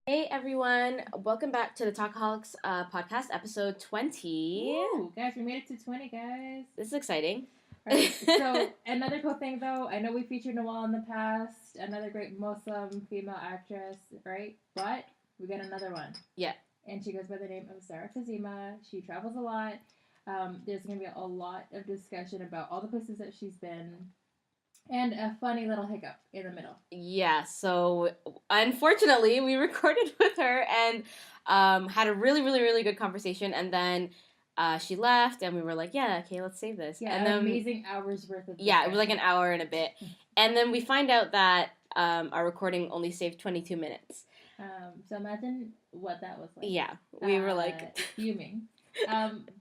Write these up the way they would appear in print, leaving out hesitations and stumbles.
Hey everyone, welcome back to the Talkaholics podcast, episode 20. Ooh, guys, we made it to 20, guys. This is exciting. Right. So, another cool thing though, I know we featured Nawal in the past, another great Muslim female actress, right? But we got another one. Yeah. And she goes by the name of Zahra Khozema. She travels a lot. There's going to be a lot of discussion about all the places that she's been. And a funny little hiccup in the middle. Yeah, so unfortunately, we recorded with her and had a really good conversation. And then she left, and we were like, yeah, okay, let's save this. Yeah, and an amazing hour's worth of discussion. Yeah, it was like an hour and a bit. And then we find out that our recording only saved 22 minutes. So imagine what that was like. Yeah, we were like... fuming.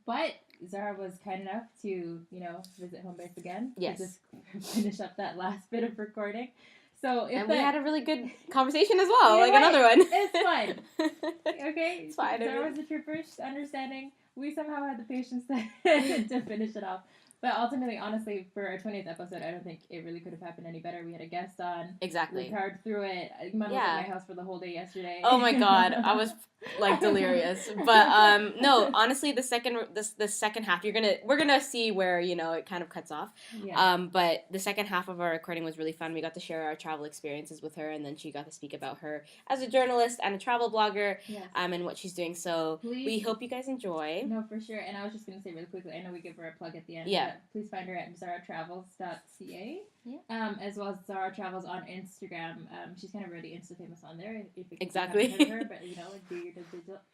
But Zahra was kind enough to, visit home base again. Yes. To just finish up that last bit of recording. So and we had a really good conversation as well, another one. It's fine. Okay? It's fine. Zahra was a trooper, understanding. We somehow had the patience to finish it off. But ultimately, honestly, for our 20th episode, I don't think it really could have happened any better. We had a guest on. Exactly. We powered through it. Mom was at my house for the whole day yesterday. Oh my god, I was like delirious. But no, honestly, the second half, we're gonna see where it kind of cuts off. Yeah. But the second half of our recording was really fun. We got to share our travel experiences with her, and then she got to speak about her as a journalist and a travel blogger. Yes. And what she's doing. So we hope you guys enjoy. No, for sure. And I was just gonna say really quickly. I know we give her a plug at the end. Yeah. Please find her at zahratravels.ca. Yeah. As well as Zahra Travels on Instagram. She's kind of already Insta famous on there. If you Exactly. haven't heard of her, but do your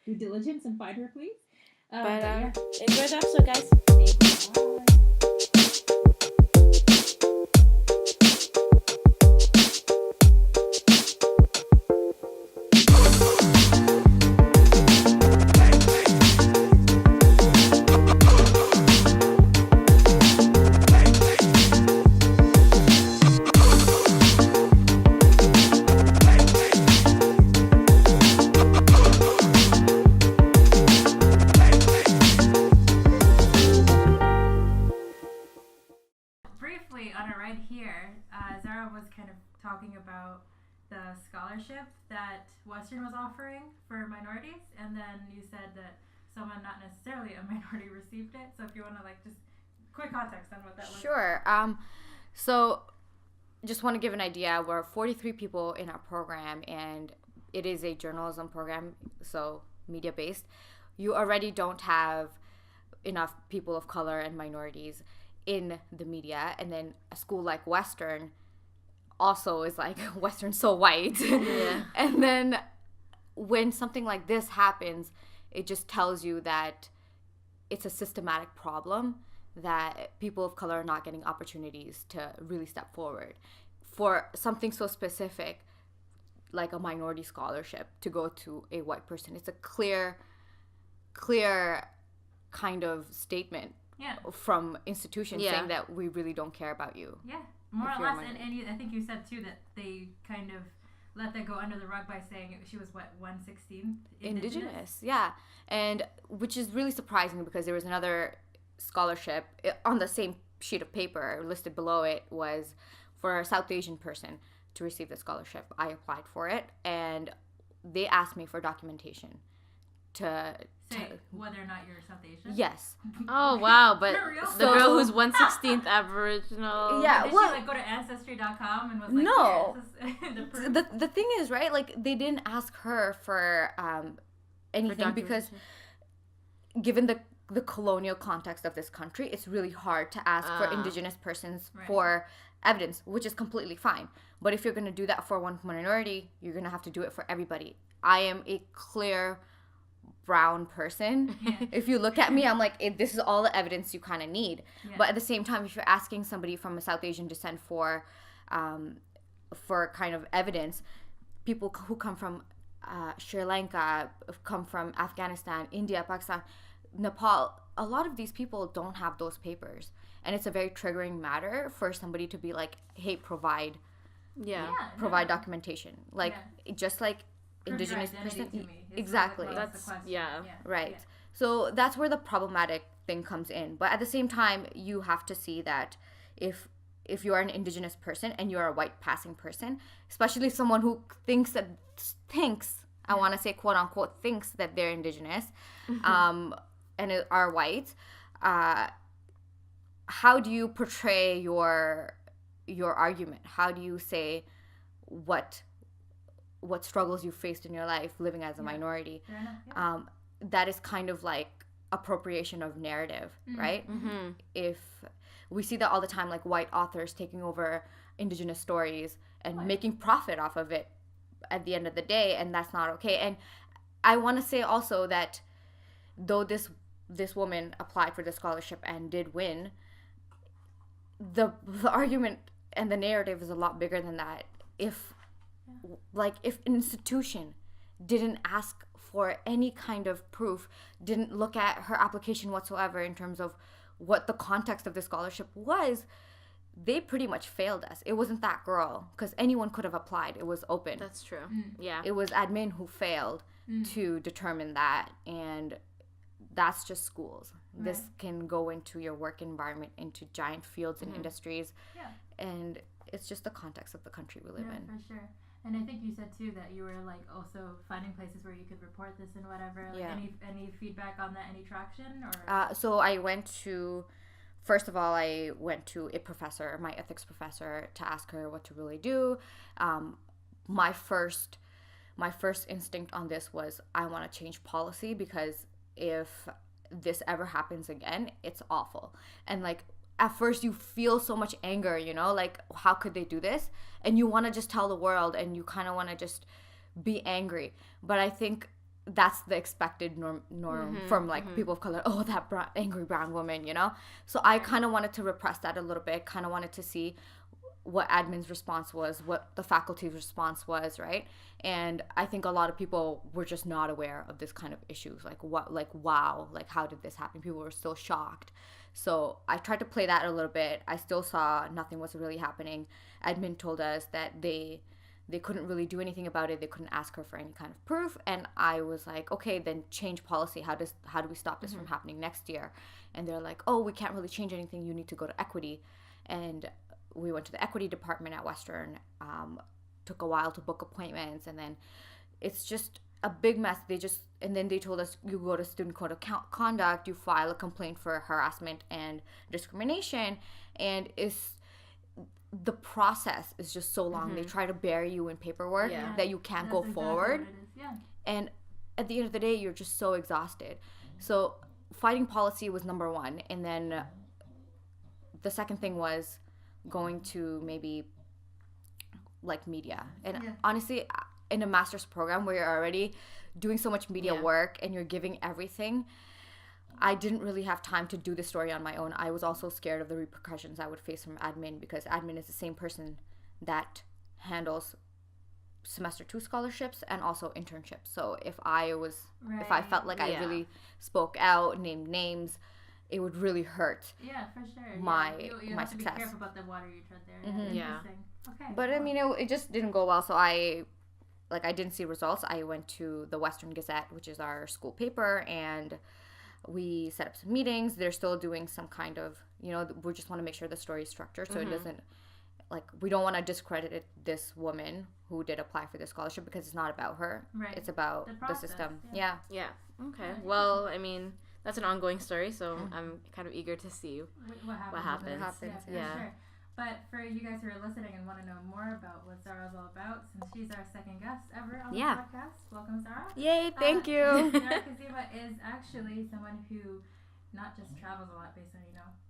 due diligence and find her, please. But enjoy the episode, guys. Thank you. Bye. Talking about the scholarship that Western was offering for minorities, and then you said that someone not necessarily a minority received it. So if you want to just quick context on what that was. Sure. So just want to give an idea. We're 43 people in our program, and it is a journalism program, so media based. You already don't have enough people of color and minorities in the media, and then a school like Western also is like Western so white. Yeah. And then when something like this happens, it just tells you that it's a systematic problem, that people of color are not getting opportunities to really step forward for something so specific like a minority scholarship to go to a white person. It's a clear kind of statement from institutions saying that we really don't care about you. Yeah. More or less, and I think you said too that they kind of let that go under the rug by saying she was 1/16 indigenous. Yeah, and which is really surprising because there was another scholarship on the same sheet of paper listed below it was for a South Asian person to receive the scholarship. I applied for it, and they asked me for documentation to say whether or not you're South Asian. Yes. Oh wow! But the girl who's 1/16th Aboriginal. Yeah. Did she go to ancestry.com and was like, no. the The thing is, right? Like they didn't ask her for anything because given the colonial context of this country, it's really hard to ask for indigenous persons for evidence, which is completely fine. But if you're going to do that for one minority, you're going to have to do it for everybody. I am a clear brown person. Yeah. If you look at me, I'm like, this is all the evidence you kind of need. Yeah. But at the same time, if you're asking somebody from a South Asian descent for kind of evidence, people who come from Sri Lanka, come from Afghanistan, India, Pakistan, Nepal, a lot of these people don't have those papers. And it's a very triggering matter for somebody to be like, hey, provide documentation. Like, just like indigenous person. Exactly. That's right. Yeah. So that's where the problematic thing comes in. But at the same time, you have to see that if you are an indigenous person and you are a white passing person, especially someone who thinks I want to say quote unquote thinks that they're indigenous, and are white, how do you portray your argument? How do you say what struggles you faced in your life living as a minority? Fair enough, yeah. That is kind of like appropriation of narrative, right? If we see that all the time, like white authors taking over indigenous stories and making profit off of it at the end of the day, and that's not okay. And I want to say also that though this woman applied for the scholarship and did win, the argument and the narrative is a lot bigger than that. If an institution didn't ask for any kind of proof, didn't look at her application whatsoever in terms of what the context of the scholarship was, they pretty much failed us. It wasn't that girl, because anyone could have applied. It was open. That's true. Yeah. It was admin who failed to determine that, and that's just schools. Right. This can go into your work environment, into giant fields and industries, and it's just the context of the country we live in. For sure. And I think you said too that you were like also finding places where you could report this and whatever. Like any feedback on that? Any traction? Or so I went to. First of all, I went to a professor, my ethics professor, to ask her what to really do. My first instinct on this was I want to change policy, because if this ever happens again, it's awful. And like at first you feel so much anger, like how could they do this? And you want to just tell the world, and you kind of want to just be angry. But I think that's the expected norm from like people of color. Oh, that angry brown woman, So I kind of wanted to repress that a little bit. Kind of wanted to see what admin's response was, what the faculty's response was, right? And I think a lot of people were just not aware of this kind of issues. Wow, how did this happen? People were still shocked. So I tried to play that a little bit. I still saw nothing was really happening. Admin told us that they couldn't really do anything about it. They couldn't ask her for any kind of proof. And I was like, okay, then change policy. How do we stop this from happening next year? And they're like, oh, we can't really change anything. You need to go to equity. And we went to the equity department at Western. Took a while to book appointments. And then it's just a big mess. And then they told us, you go to student code of conduct, you file a complaint for harassment and discrimination. And the process is just so long. They try to bury you in paperwork that you can't go forward. And at the end of the day, you're just so exhausted. So fighting policy was number one. And then the second thing was going to maybe like media. And honestly, in a master's program where you're already doing so much media work and you're giving everything, I didn't really have time to do the story on my own. I was also scared of the repercussions I would face from admin, because admin is the same person that handles semester 2 scholarships and also internships. So if I felt like I really spoke out, named names, it would really hurt. Yeah, for sure. My you my have success. To be careful about the water you tread there. Yeah. Okay. But cool. I mean, it just didn't go well. So I didn't see results. I went to the Western Gazette, which is our school paper, and we set up some meetings. They're still doing some kind of, we just want to make sure the story is structured so it doesn't, we don't want to discredit this woman who did apply for this scholarship, because it's not about her. Right. It's about the system. Yeah. Okay. Well, I mean, that's an ongoing story, so I'm kind of eager to see what happens. Yeah. Sure. But for you guys who are listening and want to know more about what Zahra's all about, since she's our second guest ever on the podcast, welcome, Zahra. Yay, thank you. Zahra Khozema is actually someone who not just travels a lot based on,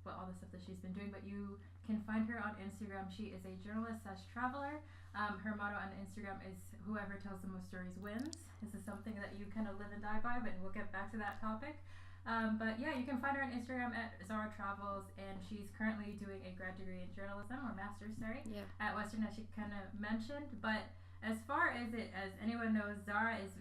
all the stuff that she's been doing, but you can find her on Instagram. She is a journalist/traveler. Her motto on Instagram is whoever tells the most stories wins. This is something that you kind of live and die by, but we'll get back to that topic. But yeah, you can find her on Instagram at Zahra Travels, and she's currently doing a grad degree in journalism, or master's, at Western, as she kind of mentioned. But as far as anyone knows, Zahra is,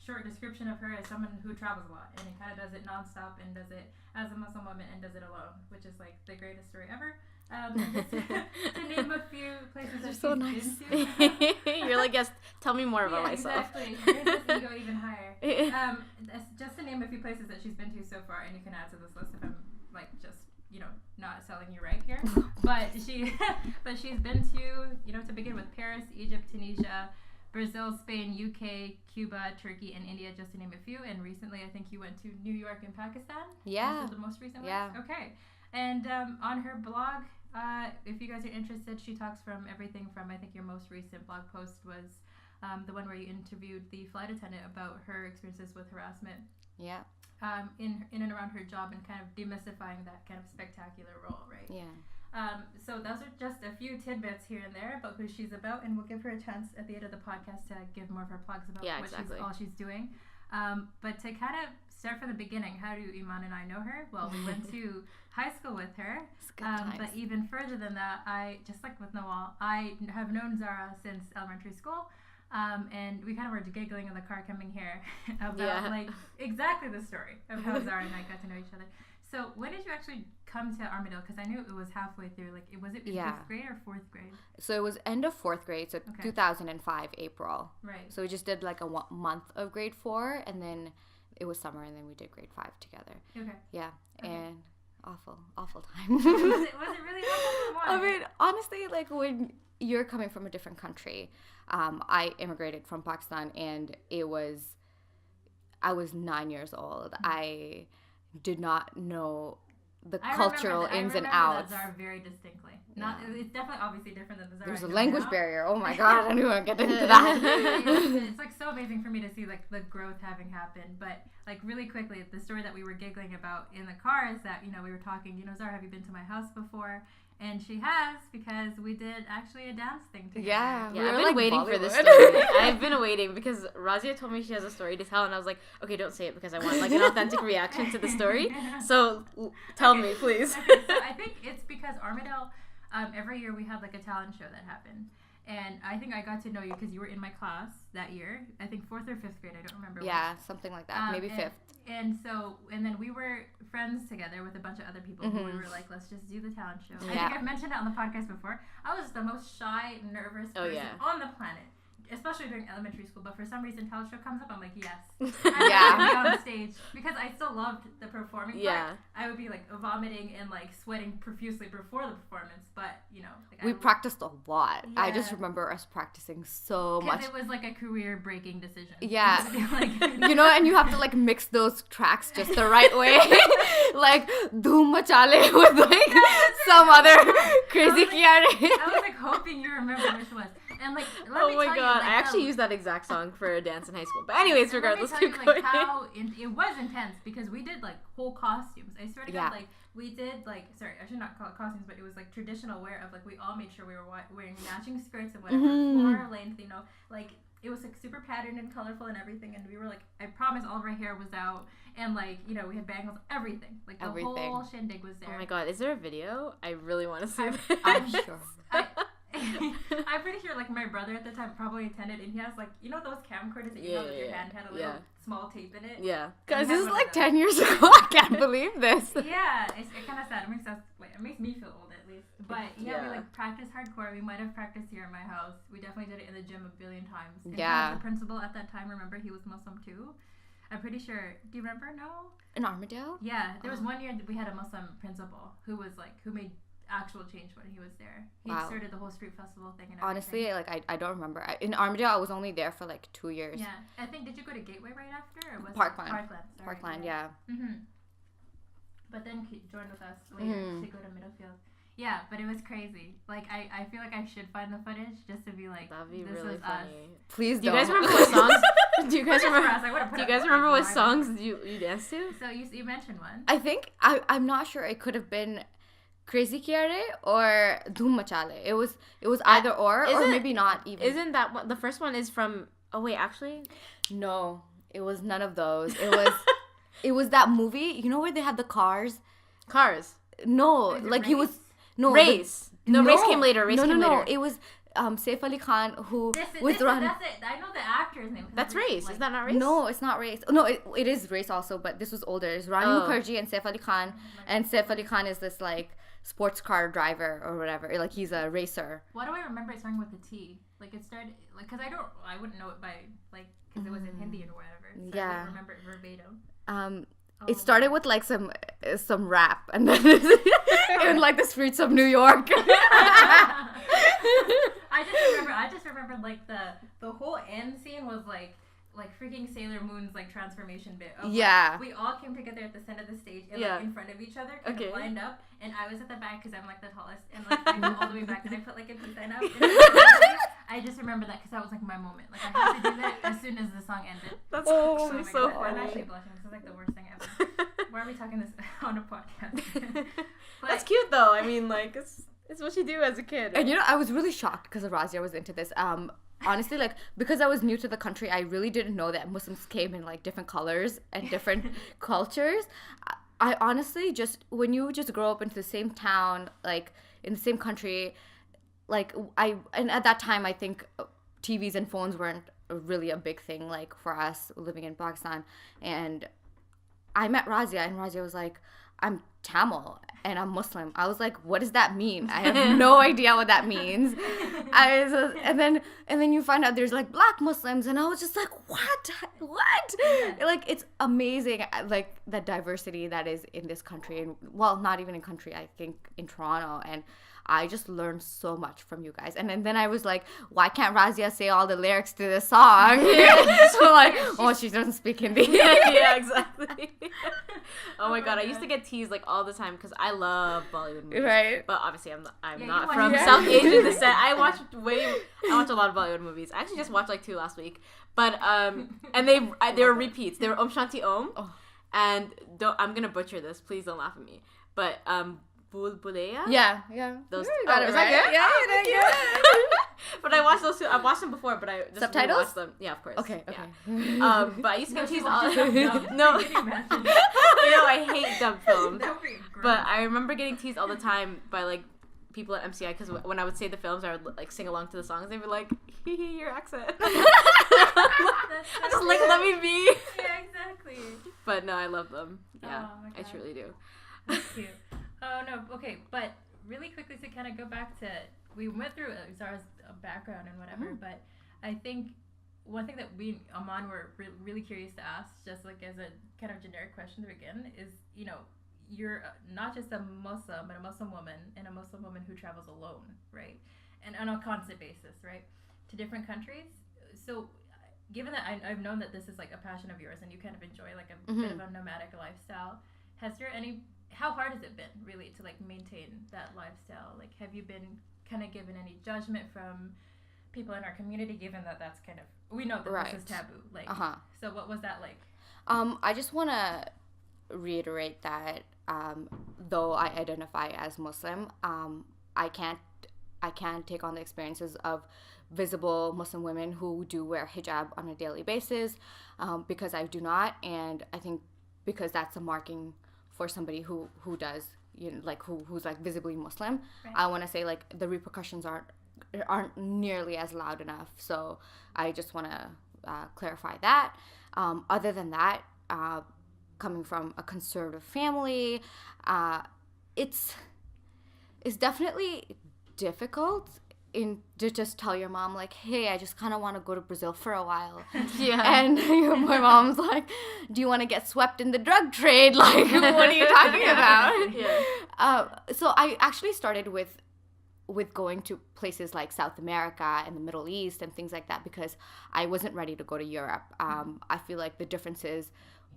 short description of her as someone who travels a lot, and it kind of does it nonstop, and does it as a Muslim woman, and does it alone, which is like the greatest story ever. To name a few places that she's so nice. been to. You're like, yes, tell me more about myself. Exactly. Here's this ego even higher. Just to name a few places that she's been to so far, and you can add to this list if I'm just not selling you right here. But she's been to, to begin with, Paris, Egypt, Tunisia, Brazil, Spain, UK, Cuba, Turkey, and India, just to name a few. And recently, I think you went to New York and Pakistan. Yeah. Those are the most recent Yeah. ones? Okay. And on her blog, if you guys are interested, she talks from everything from, I think your most recent blog post was the one where you interviewed the flight attendant about her experiences with harassment. Yeah. In and around her job and kind of demystifying that kind of spectacular role, right? Yeah. So those are just a few tidbits here and there about who she's about, and we'll give her a chance at the end of the podcast to give more of her plugs about all she's doing. But to kind of start from the beginning, how do Iman and I know her? Well, we went to high school with her. But even further than that, I, just like with Nawal, I have known Zahra since elementary school. And we kind of were giggling in the car coming here about like exactly the story of how Zahra and I got to know each other. So when did you actually come to Armadale? Because I knew it was halfway through. Like, was it 5th grade or 4th grade? So it was end of 4th grade, so 2005 April. Right. So we just did like a month of grade 4, and then it was summer, and then we did grade 5 together. Okay. Yeah, okay. And awful time. was it really awful? Why? I mean, honestly, like when you're coming from a different country, I immigrated from Pakistan, and I was 9 years old. Mm-hmm. I did not know the cultural ins and outs. That Zahra very distinctly. It's definitely obviously different than the Zahra. There's a language barrier. Oh my god, I knew I'd get into that. It's like so amazing for me to see like the growth having happened. But like really quickly, the story that we were giggling about in the car is that, we were talking, Zahra, have you been to my house before? And she has, because we did actually a dance thing together. Yeah, I've been waiting for this story. I've been waiting because Razia told me she has a story to tell, and I was like, okay, don't say it because I want like an authentic reaction to the story. So tell me, please. Okay, so I think it's because Armadale, every year we had like a talent show that happened. And I think I got to know you because you were in my class that year. I think 4th or 5th grade. I don't remember. Yeah, something like that. Maybe 5th. And then we were friends together with a bunch of other people who we were like, let's just do the talent show. Yeah. I think I've mentioned it on the podcast before. I was the most shy, nervous person on the planet, especially during elementary school. But for some reason, talent show comes up, I'm like, yes. I'm going to be on stage because I still loved the performing part. I would be like vomiting and like sweating profusely before the performance, but we practiced a lot. I just remember us practicing so much. Because it was like a career-breaking decision. Yeah. And you have to like mix those tracks just the right way. Like Dhoom Machale with like some other crazy Kiara. I was like hoping you remember which was. And like, oh my god, I actually used that exact song for a dance in high school. But anyways, regardless, keep going. How it was intense because we did like whole costumes. I swear to God, like we did like, sorry, I should not call it costumes, but it was like traditional wear of like we all made sure we were wearing matching skirts and whatever, floor length, like it was like super patterned and colorful and everything. And we were like, I promise, all of our hair was out. And like, we had bangles, everything. Like the whole shindig was there. Oh my god, is there a video? I really want to see this. I'm sure. I'm pretty sure like my brother at the time probably attended, and he has like those camcorders that you held with your hand had a little small tape in it. Yeah, guys, this is like 10 years ago. I can't believe this. Yeah, it's kind of sad. It makes me feel old at least. But we like practiced hardcore. We might have practiced here in my house. We definitely did it in the gym a billion times. And the principal at that time, remember, he was Muslim too. I'm pretty sure. Do you remember? No. In Armadale? Yeah, there was one year that we had a Muslim principal who made actual change when he was there. He started the whole street festival thing and everything. Honestly, like I don't remember. In Armadale, I was only there for like 2 years. Yeah, I think, did you go to Gateway right after, or was Parkland? Parkland, yeah. But then joined with us later to go to Middlefield. Yeah, but it was crazy. Like I feel like I should find the footage just to be like, that'd be this really was funny. us. Please do you don't. guys remember what songs? Do you guys remember what songs you danced to? So you mentioned one. I think I'm not sure. It could have been Crazy Kiare or Dhoom Machale. It was either or maybe not even. Isn't that what the first one is from? Oh wait, actually, no, it was none of those. It was that movie. You know where they had the cars? Cars. No, like Race? he was Race. Race came later. No. It was Saif Ali Khan who was running. That's it. I know the actor's name. That's Race. Is that not Race? No, it's not Race. No, it is Race also, but this was older. It's Rani Mukherjee and Saif Ali Khan, and Saif Ali Khan is this like sports car driver or whatever. Like he's a racer. Why do I remember it starting with a T? Like it started like because I wouldn't know it by like because it was in Hindi or whatever. So I wouldn't remember it verbatim. It started with like some rap, and then in like the streets of New York. I just remember like the whole end scene was like freaking Sailor Moon's like transformation bit. Of, like, we all came together at the center of the stage and like in front of each other, kind of lined up, and I was at the back because I'm like the tallest, and like I go all the way back and I put like a peace sign up. I just remember that because that was like my moment. Like I had to do that as soon as the song ended. That's actually so funny. I'm actually blushing. This is like the worst thing ever. Why are we talking this on a podcast? That's cute though. I mean, like it's what you do as a kid. And you know, I was really shocked because Razia was into this. Honestly, like, because I was new to the country, I really didn't know that Muslims came in like different colors and different cultures. I honestly just, when you just grow up into the same town, like in the same country, like and at that time I think TVs and phones weren't really a big thing like for us living in Pakistan. And I met Razia, and Razia was like, I'm Tamil and I'm Muslim. I was like, what does that mean? I have no idea what that means. And then you find out there's like black Muslims, and I was just like, what? Like, it's amazing, like the diversity that is in this country, and well, not even in country, I think in Toronto. And I just learned so much from you guys. And then I was like, why can't Razia say all the lyrics to the song? So like, oh, she doesn't speak Hindi. Yeah, exactly. Oh my god, I used to get teased like all the time because I love Bollywood movies. Right. But obviously I'm not from South Asian descent. I watch a lot of Bollywood movies. I actually just watched like 2 last week. But and they were repeats. They were Om Shanti Om. Oh. And I'm gonna butcher this. Please don't laugh at me. But Bulbuleya? Yeah. Those got it is right. That good? Yeah, you did good. But I watched those two. I've watched them before, but I just subtitles? watched them. Yeah, of course. Okay. Yeah. But I used to get teased all the time. No. I hate dub films. But I remember getting teased all the time by like people at MCI because when I would say the films, I would like sing along to the songs. They'd be like, "Hee hee, your accent." I just like, let me be. Yeah, exactly. But no, I love them. Yeah, oh I truly do. That's cute. Oh no, okay, but really quickly to kind of go back to, we went through Zahra's background and whatever, but I think one thing that we, Aman, were really curious to ask, just like as a kind of generic question to begin, is, you know, you're not just a Muslim, but a Muslim woman, and a Muslim woman who travels alone, right? And on a constant basis, right? To different countries. So given that I've known that this is like a passion of yours and you kind of enjoy like a bit of a nomadic lifestyle, how hard has it been really to like maintain that lifestyle? Like, have you been kind of given any judgment from people in our community, given that that's kind of, we know that this is taboo, like, so what was that like? I just want to reiterate that though I identify as Muslim, I can't take on the experiences of visible Muslim women who do wear hijab on a daily basis, because I do not. And I think because that's a marking for somebody who does, you know, like who's like visibly Muslim, right. I want to say like the repercussions aren't nearly as loud enough. So I just want to clarify that. Other than that, coming from a conservative family, it's definitely difficult to just tell your mom like, hey, I just kind of want to go to Brazil for a while. Yeah. And my mom's like, do you want to get swept in the drug trade? Like, what are you talking about? Yeah. So I actually started with going to places like South America and the Middle East and things like that because I wasn't ready to go to Europe. I feel like the differences,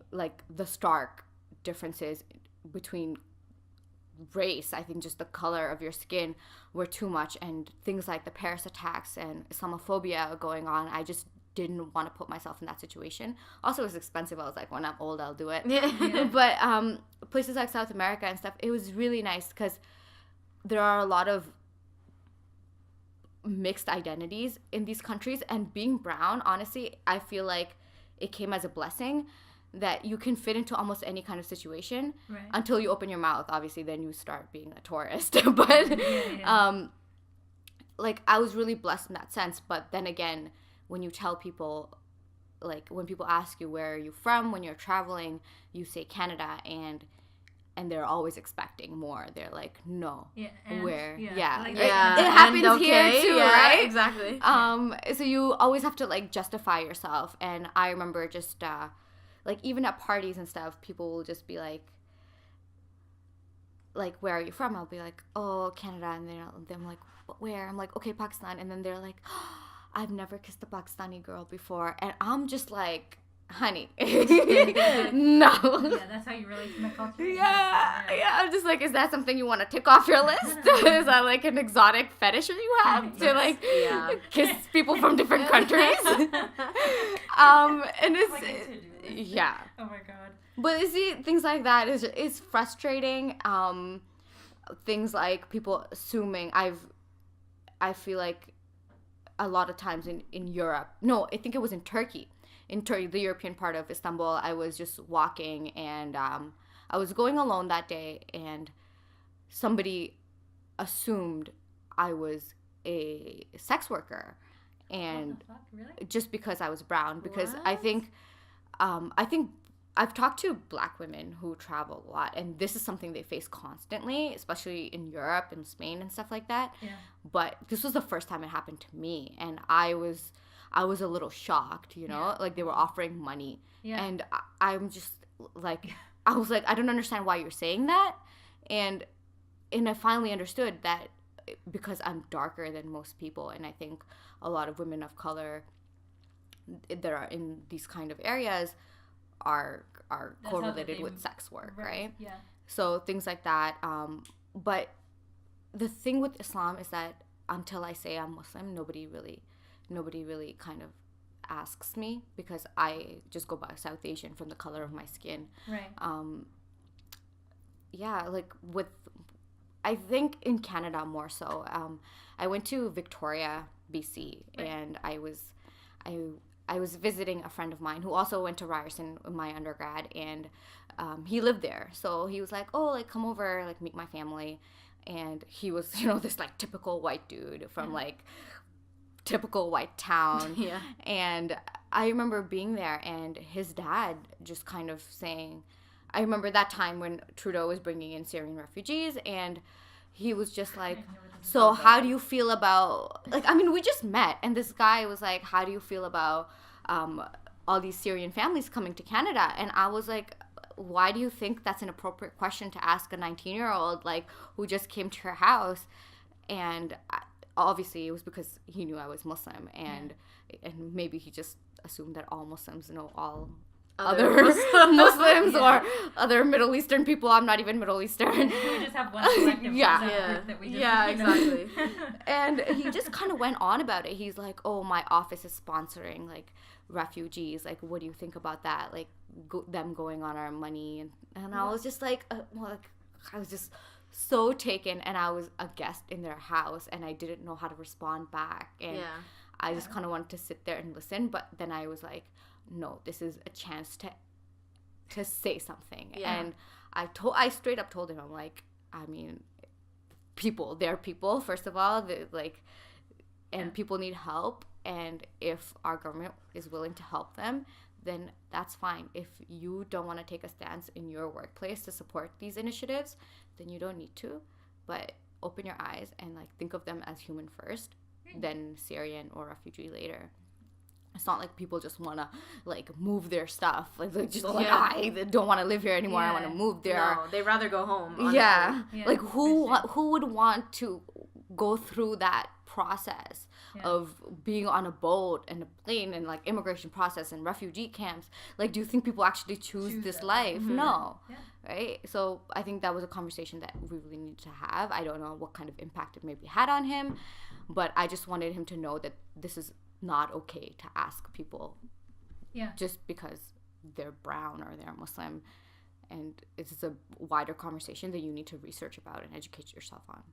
like the stark differences between race, I think just the color of your skin were too much, and things like the Paris attacks and Islamophobia going on, I just didn't want to put myself in that situation. Also, it was expensive. I was like, when I'm old, I'll do it. Yeah. But places like South America and stuff, it was really nice because there are a lot of mixed identities in these countries, and being brown, honestly, I feel like it came as a blessing that you can fit into almost any kind of situation, right, until you open your mouth. Obviously, then you start being a tourist. But like, I was really blessed in that sense. But then again, when you tell people, like when people ask you where are you from when you're traveling, you say Canada, and they're always expecting more. They're like, no, where? Yeah. Like, it happens here too, right? Exactly. So you always have to like justify yourself. And I remember just like even at parties and stuff, people will just be like like, where are you from? I'll be like, oh, Canada. And they're like, where? I'm like, okay, Pakistan. And then they're like, oh, I've never kissed a Pakistani girl before. And I'm just like, honey, no. Yeah, that's how you relate to my culture. Yeah. I'm just like, is that something you want to tick off your list? Is that like an exotic fetish that you have to like kiss people from different countries? And it's yeah. Oh my god. But you see, things like that is frustrating. Things like people assuming I feel like a lot of times in Europe. No, I think it was in Turkey. In Turkey, the European part of Istanbul, I was just walking and I was going alone that day, and somebody assumed I was a sex worker, and what the fuck? Really? just because I was brown. Because I think I've talked to Black women who travel a lot, and this is something they face constantly, especially in Europe and Spain and stuff like that. Yeah. But this was the first time it happened to me, and I was a little shocked, like they were offering money. Yeah. And I'm just like, I was like, I don't understand why you're saying that. And I finally understood that because I'm darker than most people, and I think a lot of women of color that are in these kind of areas are correlated with sex work, right? Yeah. So things like that. But the thing with Islam is that until I say I'm Muslim, nobody really kind of asks me, because I just go by South Asian from the color of my skin. Right. Like I think in Canada more so. I went to Victoria, BC, right. And I was visiting a friend of mine who also went to Ryerson in my undergrad, and he lived there. So he was like, oh, like come over, like meet my family. And he was, this like typical white dude from like typical white town. Yeah. And I remember being there, and his dad just kind of saying, I remember that time when Trudeau was bringing in Syrian refugees, and he was just like, so how do you feel about, like, I mean, we just met, and this guy was like, how do you feel about all these Syrian families coming to Canada? And I was like, why do you think that's an appropriate question to ask a 19-year-old, like, who just came to your house? And obviously it was because he knew I was Muslim, and maybe he just assumed that all Muslims know all other Muslims or other Middle Eastern people. I'm not even Middle Eastern. We just have one collective group that we just, exactly. And he just kind of went on about it. He's like, oh, my office is sponsoring like refugees. Like, what do you think about that? Like them going on our money. And I was just like, I was just so taken, and I was a guest in their house, and I didn't know how to respond back. And I just kind of wanted to sit there and listen. But then I was like, no, this is a chance to say something. And I straight up told him, I'm like, I mean, they're people, first of all, and people need help, and if our government is willing to help them, then that's fine. If you don't want to take a stance in your workplace to support these initiatives, then you don't need to. But open your eyes and like think of them as human first, then Syrian or refugee later. It's not like people just want to like move their stuff. Like they just I don't want to live here anymore. I want to move there. No, they'd rather go home. Honestly. Like who would want to go through that process of being on a boat and a plane and like immigration process and refugee camps? Like, do you think people actually choose this life? Mm-hmm. No. Right? So I think that was a conversation that we really needed to have. I don't know what kind of impact it maybe had on him, but I just wanted him to know that this is not okay to ask people just because they're brown or they're Muslim, and it's a wider conversation that you need to research about and educate yourself on.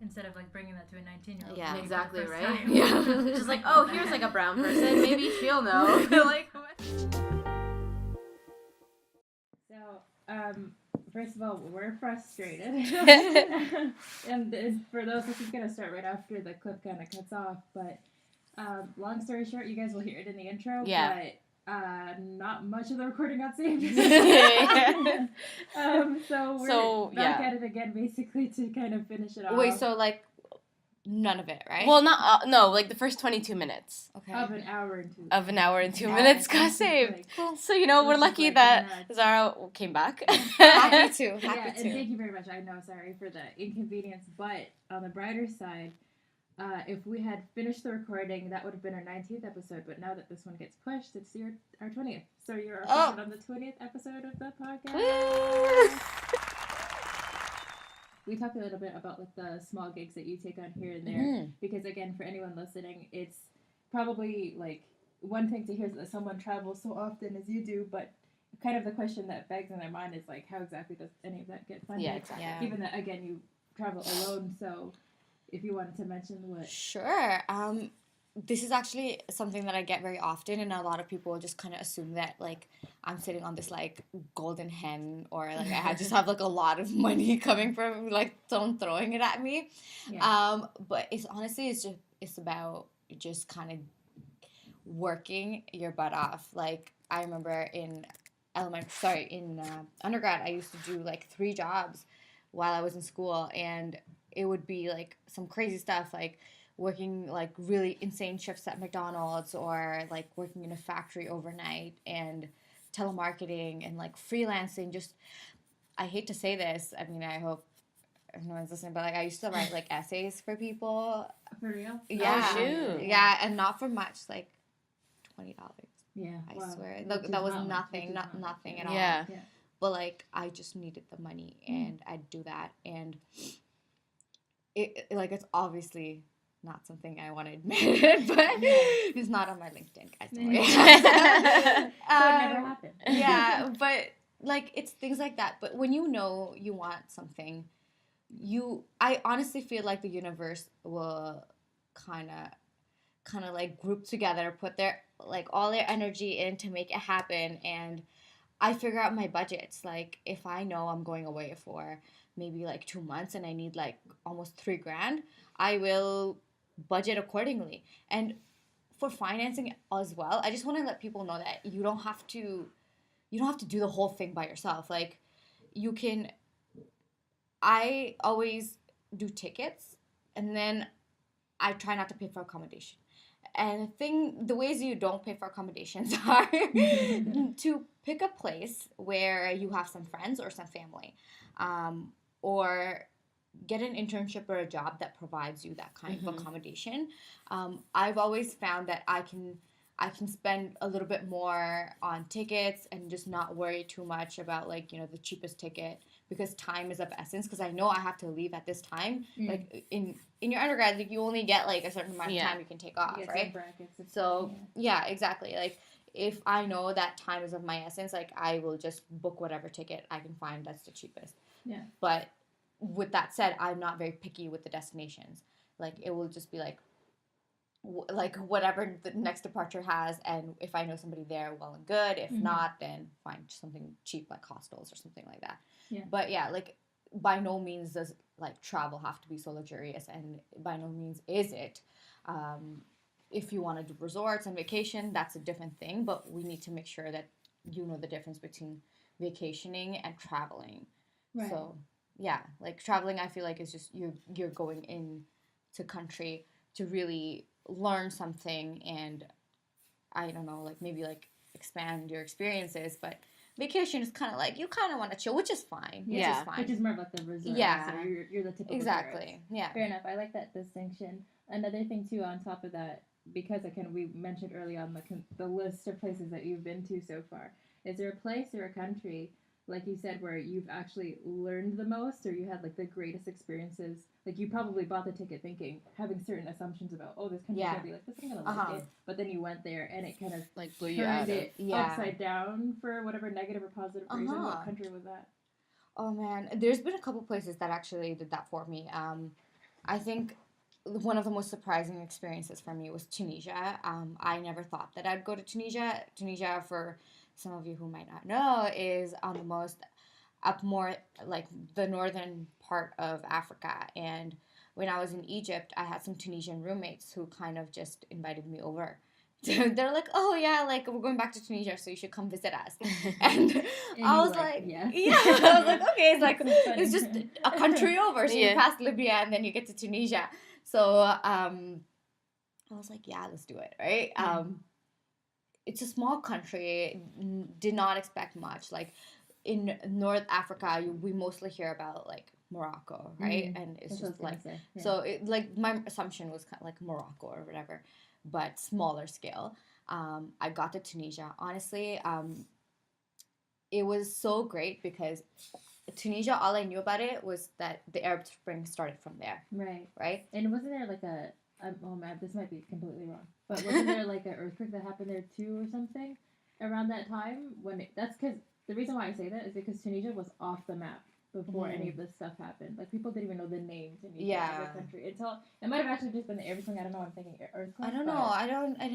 Instead of like bringing that to a 19-year-old. Yeah, exactly, right? Just like, oh, here's like a brown person, maybe she'll know. Like, what? So, first of all, we're frustrated. and for those, this is going to start right after the clip kind of cuts off, but long story short, you guys will hear it in the intro, but not much of the recording got saved. So we're back at it again, basically, to kind of finish it off. Wait, so like None of it, right? Well, not no, like the first 22 minutes. Okay. Of an hour and 2. Of an hour and 2 minutes got saved. Like, Cool. So, you know, we're lucky that Zahra came back. Happy to. and thank you very much. I know, sorry for the inconvenience, but on the brighter side, if we had finished the recording, that would have been our 19th episode, but now that this one gets pushed, it's our 20th. So you're on the 20th episode of the podcast. We talked a little bit about like the small gigs that you take on here and there, because again, for anyone listening, it's probably like one thing to hear that someone travels so often as you do, but kind of the question that begs in their mind is like, how exactly does any of that get funded? Yeah, exactly. Yeah. Given that again, you travel alone, so if you wanted to mention what. Sure. This is actually something that I get very often, and a lot of people just kind of assume that like I'm sitting on this like golden hen, or like I just have like a lot of money coming from like someone throwing it at me. Yeah. But it's honestly it's about just kind of working your butt off. Like I remember in undergrad, I used to do like 3 jobs while I was in school, and it would be like some crazy stuff like working like really insane shifts at McDonald's, or like working in a factory overnight, and telemarketing and like freelancing. Just, I hate to say this, I mean, I hope no one's listening, but like I used to write like essays for people. For real? Yeah. Oh, shoot. Yeah, and not for much, like $20. Yeah. I swear. That was nothing at all. Yeah. But like I just needed the money, and I'd do that, and it like it's obviously not something I want to admit, but it's not on my LinkedIn, guys. Don't worry. So it never happened. Yeah, but like it's things like that. But when you know you want something, I honestly feel like the universe will kind of like group together, put their like all their energy in to make it happen. And I figure out my budgets. Like if I know I'm going away for maybe like 2 months and I need like almost $3,000, I will budget accordingly. And for financing as well, I just want to let people know that you don't have to do the whole thing by yourself. Like I always do tickets, and then I try not to pay for accommodation. And the ways you don't pay for accommodations are to pick a place where you have some friends or some family, or get an internship or a job that provides you that kind of accommodation. I've always found that I can spend a little bit more on tickets and just not worry too much about like, you know, the cheapest ticket, because time is of essence, because I know I have to leave at this time. Like in your undergrad, like you only get like a certain amount of time you can take off, right? So yeah, exactly. Like if I know that time is of my essence, like I will just book whatever ticket I can find that's the cheapest. Yeah. But with that said, I'm not very picky with the destinations. Like it will just be like whatever the next departure has, and if I know somebody there, well and good. If not, then find something cheap like hostels or something like that. Yeah. But yeah, like by no means does like travel have to be so luxurious, and by no means is it. If you want to do resorts and vacation, that's a different thing, but we need to make sure that you know the difference between vacationing and traveling. Right. So yeah, like traveling, I feel like is just you're going in to country to really learn something, and I don't know, like maybe like expand your experiences. But vacation is kind of like you kind of want to chill, which is fine. Yeah, which is more of like the resort. Yeah, so you're the typical exactly. tourist. Yeah, fair enough. I like that distinction. Another thing too, on top of that, because we mentioned early on the list of places that you've been to so far. Is there a place or a country, like you said, where you've actually learned the most, or you had like the greatest experiences? Like you probably bought the ticket having certain assumptions about, this country's gonna be like this, I'm gonna like it, but then you went there and it kind of like blew you out upside down for whatever negative or positive reason. What country was that? Oh man, there's been a couple places that actually did that for me. I think one of the most surprising experiences for me was Tunisia. I never thought that I'd go to Tunisia. Tunisia, for some of you who might not know, is on the most more like the northern part of Africa. And when I was in Egypt, I had some Tunisian roommates who kind of just invited me over. They're like, oh yeah, like we're going back to Tunisia, so you should come visit us. And I was like, yeah. I was like, okay, it's like it's just a country over, so you pass Libya and then you get to Tunisia. So I was like, yeah, let's do it, right? It's a small country. Did not expect much. Like in North Africa, we mostly hear about like Morocco, right? And it's just like so. It, like my assumption was kind of like Morocco or whatever, but smaller scale. I got to Tunisia. Honestly, it was so great because Tunisia, all I knew about it was that the Arab Spring started from there. Right. And wasn't there like oh man, this might be completely wrong, but wasn't there like an earthquake that happened there too or something around that time? That's because the reason why I say that is because Tunisia was off the map before any of this stuff happened. Like people didn't even know the name Tunisia of the country until it might have actually just been the Arab Spring. I don't know. I'm thinking earthquake. I don't know. I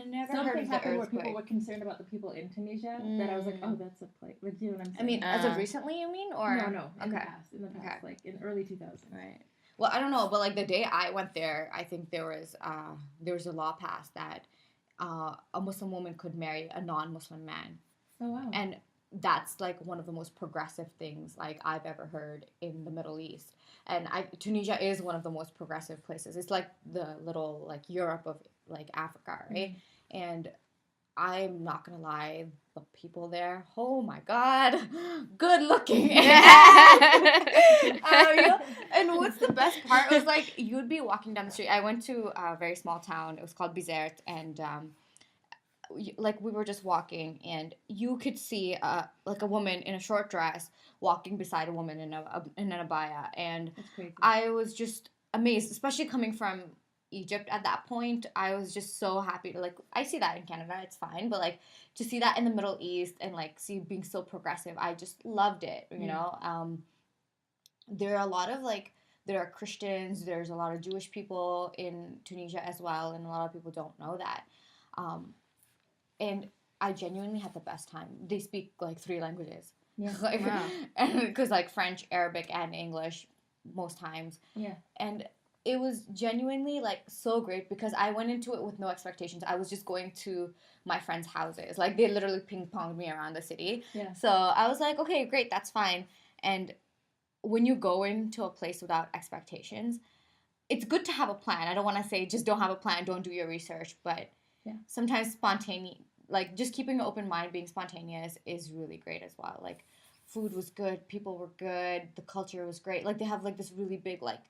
never heard of the earthquake. Where people were concerned about the people in Tunisia. That I was like, oh, that's a place. Like, you know what I'm saying? I mean, as of recently, you mean, or no, in the past, like in early 2000s. Right. Well, I don't know, but like the day I went there, I think there was a law passed that a Muslim woman could marry a non-Muslim man. Oh wow. And that's like one of the most progressive things like I've ever heard in the Middle East. And Tunisia is one of the most progressive places. It's like the little like Europe of like Africa, right? And I'm not gonna lie, the people there, oh my god, good looking. And what's the best part was like you'd be walking down the street. I went to a very small town. It was called Bizerte, and like we were just walking, and you could see like a woman in a short dress walking beside a woman in an abaya, and I was just amazed, especially coming from Egypt at that point. I was just so happy to like I see that in Canada, it's fine, but like to see that in the Middle East and like see being so progressive, I just loved it, you know. There are a lot of like there are Christians, there's a lot of Jewish people in Tunisia as well, and a lot of people don't know that. And I genuinely had the best time. They speak like 3 languages. Yeah. Like, wow. And because like French, Arabic, and English most times. Yeah. And it was genuinely like so great because I went into it with no expectations. I was just going to my friends' houses. Like they literally ping-ponged me around the city. Yeah. So I was like, okay, great, that's fine. And when you go into a place without expectations, it's good to have a plan. I don't want to say just don't have a plan, don't do your research, but sometimes spontaneous, like just keeping an open mind, being spontaneous is really great as well. Like food was good, people were good, the culture was great. Like they have like this really big like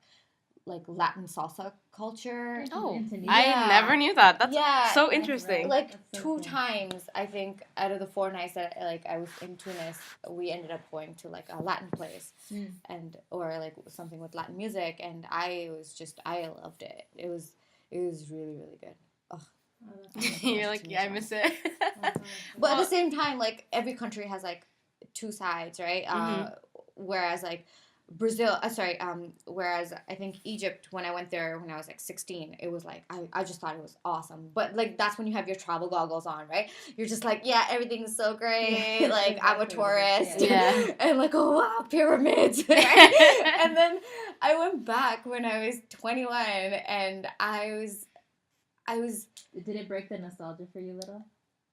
Latin salsa culture. Oh, I never knew that. That's so interesting. Like so 2 times, I think, out of the 4 nights that like I was in Tunis, we ended up going to like a Latin place, and or like something with Latin music, and I loved it. It was really really good. Ugh. You're like, yeah, I miss it. But at the same time, like every country has like 2 sides, right? Whereas like Brazil, whereas I think Egypt, when I went there when I was like 16, it was like, I just thought it was awesome. But like, that's when you have your travel goggles on, right? You're just like, yeah, everything's so great. Like, I'm a tourist. Yeah. And like, oh wow, pyramids. Right? And then I went back when I was 21 and I was. Did it break the nostalgia for you little?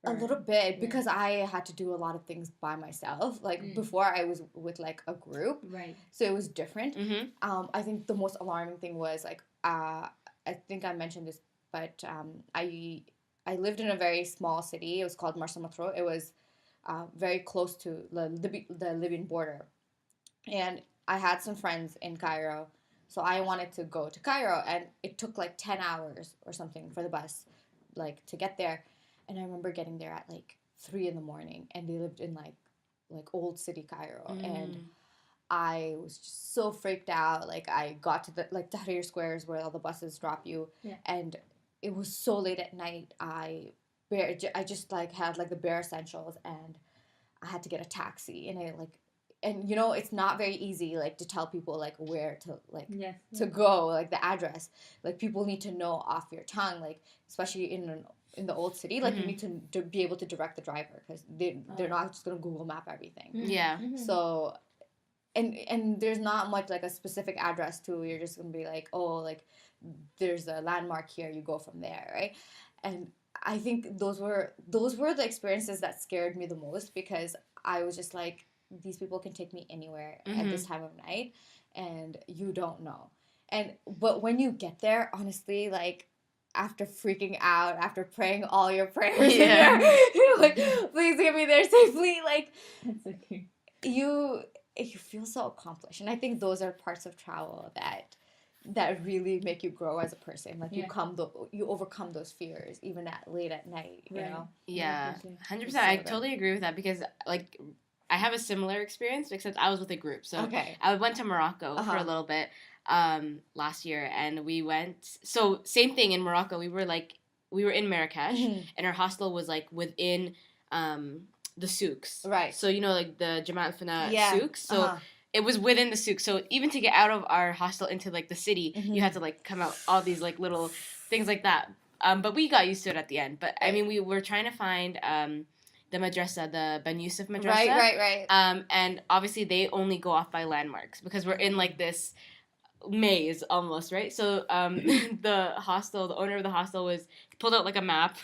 A little bit, because I had to do a lot of things by myself. Like before, I was with like a group, right? So it was different. I think the most alarming thing was like I think I mentioned this, but I lived in a very small city. It was called Marsa Matruh. It was very close to the Libyan border, and I had some friends in Cairo. So I wanted to go to Cairo, and it took like 10 hours or something for the bus, like to get there. And I remember getting there at like 3 a.m, and they lived in like old city Cairo, and I was just so freaked out. Like I got to the like Tahrir Squares where all the buses drop you, and it was so late at night. I just like had like the bare essentials, and I had to get a taxi, and you know, it's not very easy like to tell people like where to like to go, like the address. Like people need to know off your tongue, like especially in the old city, like you need to be able to direct the driver, because they're not just gonna Google map everything. So and there's not much like a specific address to. You're just gonna be like, oh, like there's a landmark here, you go from there, right? And I think those were the experiences that scared me the most, because I was just like, these people can take me anywhere at this time of night, and you don't know. But when you get there, honestly, like, after freaking out, after praying all your prayers, you're like, please get me there safely. Like, It's okay. You feel so accomplished, and I think those are parts of travel that really make you grow as a person. Like, you overcome those fears even late at night. You know. Yeah, 100%. I totally agree with that because like I have a similar experience except I was with a group. So I went to Morocco for a little bit. Last year, and we went, so same thing in Morocco, we were in Marrakesh, and our hostel was like within the souks, right? So you know, like the Jamal Fana souks, so it was within the souk, so even to get out of our hostel into like the city, you had to like come out all these like little things like that, but we got used to it at the end. But I mean, we were trying to find the madrasa, the Ben Yusuf madrasa, right. And obviously they only go off by landmarks because we're in like this maze almost, right? So the owner of the hostel pulled out like a map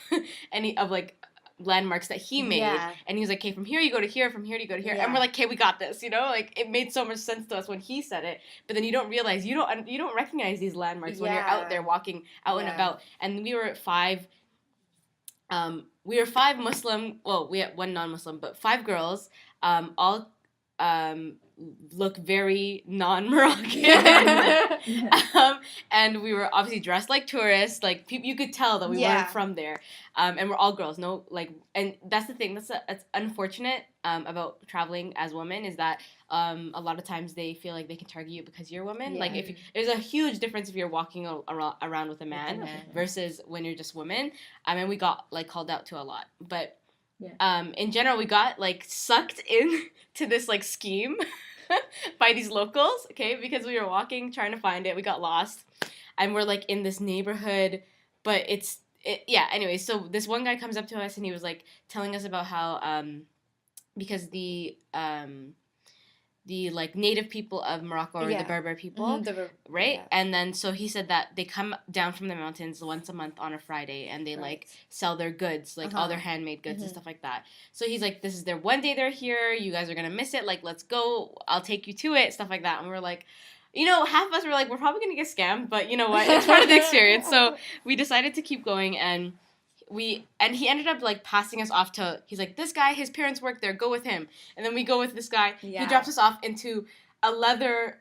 and of like landmarks that he made, and he was like, okay, from here you go to here, from here you go to here, and we're like, okay, we got this, you know, like it made so much sense to us when he said it, but then you don't realize you don't recognize these landmarks when you're out there walking out and about. And we were five Muslim, well, we had one non-Muslim, but 5 girls, all look very non-Moroccan. And we were obviously dressed like tourists, like you could tell that we weren't from there, and we're all girls, no, like, and that's the thing that's unfortunate about traveling as women, is that a lot of times they feel like they can target you because you're a woman. Like if there's a huge difference if you're walking around with a man versus when you're just women. And we got like called out to a lot, but in general, we got like sucked in to this like scheme by these locals, okay, because we were walking trying to find it. We got lost, and we're like in this neighborhood, but anyway, so this one guy comes up to us and he was like telling us about how because the like native people of Morocco are the Berber people, right? Yeah. And then so he said that they come down from the mountains once a month on a Friday, and they like sell their goods, like all their handmade goods and stuff like that. So he's like, this is their one day they're here, you guys are gonna miss it, like let's go, I'll take you to it, stuff like that. And we're like, you know, half of us were like, we're probably gonna get scammed, but you know what, it's part of the experience. So we decided to keep going, and he ended up like passing us off to, he's like, this guy, his parents work there, go with him. And then we go with this guy. He drops us off into a leather,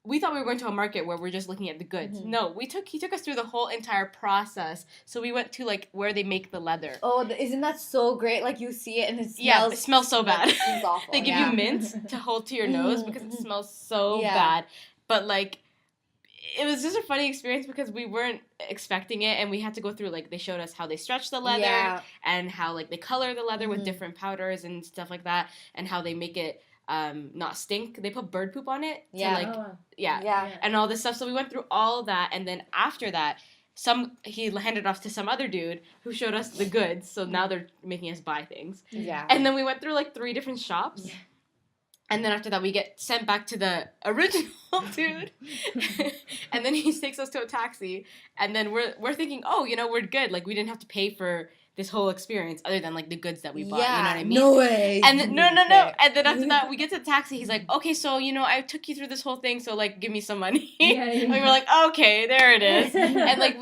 we thought we were going to a market where we're just looking at the goods. No, he took us through the whole entire process. So we went to like where they make the leather. Oh, isn't that so great? Like you see it and it smells. It smells so bad. It smells awful. They give you mint to hold to your nose because it smells so bad. But like, it was just a funny experience because we weren't expecting it, and we had to go through, like, they showed us how they stretch the leather and how, like, they color the leather with different powders and stuff like that, and how they make it not stink. They put bird poop on it to, and all this stuff. So we went through all that, and then after that, he handed off to some other dude who showed us the goods, so now they're making us buy things. Yeah. And then we went through, like, 3 different shops. Yeah. And then after that, we get sent back to the original dude. And then he takes us to a taxi. And then we're thinking, oh, you know, we're good. Like, we didn't have to pay for this whole experience other than, like, the goods that we bought. You know what I mean? No way. And then, no. And then after that, we get to the taxi. He's like, okay, so, you know, I took you through this whole thing, so, like, give me some money. And we were like, okay, there it is. And, like,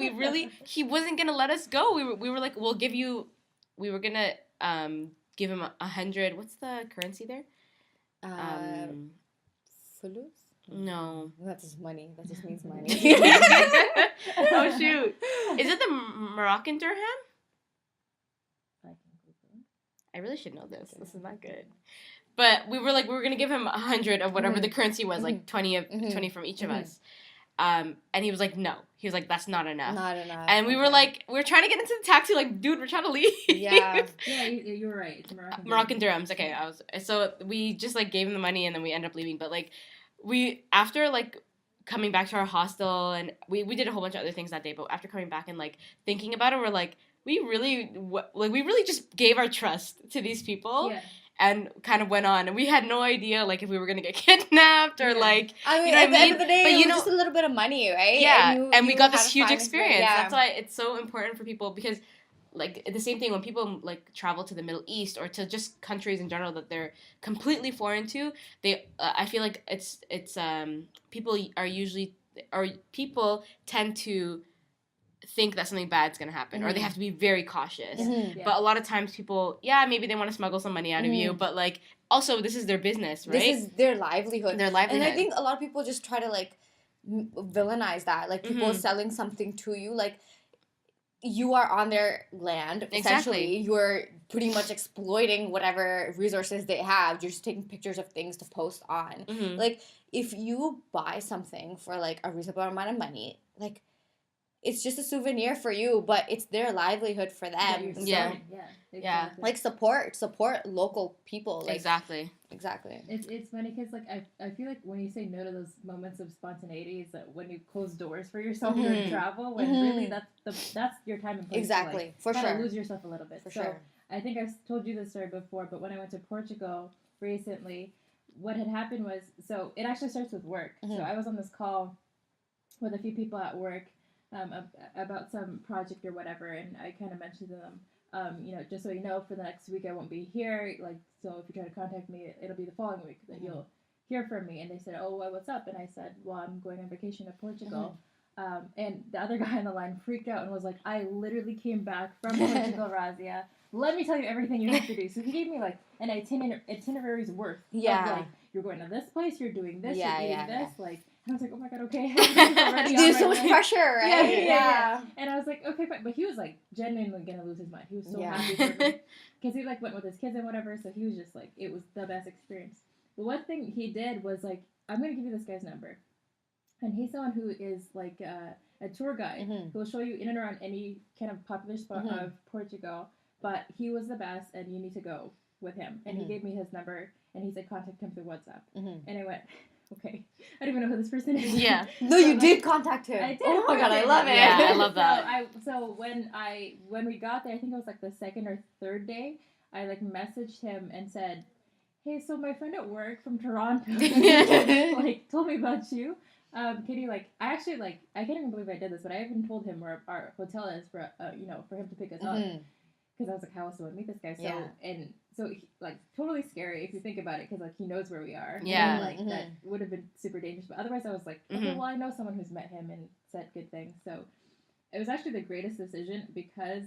he wasn't going to let us go. We were like, we were going to give him 100. What's the currency there? Fulus? No. That just money. That just means money. Oh, shoot. Is it the Moroccan dirham? I really should know this. This is not good. But we were going to give him 100 of whatever the currency was, like 20 from each of us. And he was like, no. He was like, that's not enough. Not enough. And we were like, we were trying to get into the taxi, like, dude, we're trying to leave. Yeah, you were right. It's Moroccan dirhams. Okay, so we just, like, gave him the money, and then we ended up leaving. But, like, after, like, coming back to our hostel, and we did a whole bunch of other things that day, but after coming back and, like, thinking about it, we're like, we really just gave our trust to these people. Yeah. And kind of went on, and we had no idea, like, if we were gonna get kidnapped or like. I mean, at the end of the day, but, it was just a little bit of money, right? Yeah, and we got this huge experience. That's why it's so important for people, because, like, the same thing when people like travel to the Middle East or to just countries in general that they're completely foreign to. I feel like it's people are usually or people tend to think that something bad's going to happen, or they have to be very cautious. But a lot of times people, maybe they want to smuggle some money out of you, but, like, also, this is their business, right? This is their livelihood. Their livelihood. And I think a lot of people just try to, like, villainize that. Like, people selling something to you, like, you are on their land, essentially. You're pretty much exploiting whatever resources they have. You're just taking pictures of things to post on. Like, if you buy something for, like, a reasonable amount of money, like, it's just a souvenir for you, but it's their livelihood for them. Yeah. Like, support local people. Like, Exactly. It's funny because, like, I feel like when you say no to those moments of spontaneity is that when you close doors for yourself during travel, when really that's your time and place. Exactly, to, like, for kind of sure. lose yourself a little bit. For sure. I think I've told you this story before, but when I went to Portugal recently, what had happened was, so it actually starts with work. So I was on this call with a few people at work about some project or whatever, and I kind of mentioned to them, just so you know, for the next week I won't be here, like, so if you try to contact me, it'll be the following week that you'll hear from me. And they said, oh, well, what's up? And I said, well, I'm going on vacation to Portugal. And the other guy on the line freaked out and was like, I literally came back from Portugal, Razia. Let me tell you everything you have to do. So he gave me, like, an itinerary's worth of, like, you're going to this place, you're doing this, you're eating this, like, and I was like, oh my god, okay. There's so much pressure, right? Yeah. And I was like, okay, but he was, like, genuinely gonna lose his mind. He was so happy for me. Because he, like, went with his kids and whatever, so he was just, like, it was the best experience. But one thing he did was, like, I'm gonna give you this guy's number. And he's someone who is, like, a tour guide who will show you in and around any kind of popular spot of Portugal. But he was the best, and you need to go with him. And he gave me his number, and he said, contact him through WhatsApp. And I went, okay, I don't even know who this person is. Yeah. No, you did contact him. I did. Oh my god, I love it. Yeah, I love that. So when we got there, I think it was like the second or third day, I, like, messaged him and said, hey, so my friend at work from Toronto, like, told me about you. Can you, like, I actually, like, I can't even believe I did this, but I even told him where our hotel is for, for him to pick us up. Because I was like, how else do I meet this guy? So, he, like, totally scary if you think about it, because, like, he knows where we are. Yeah. And, like, that would have been super dangerous. But otherwise, I was like, okay, well, I know someone who's met him and said good things. So it was actually the greatest decision because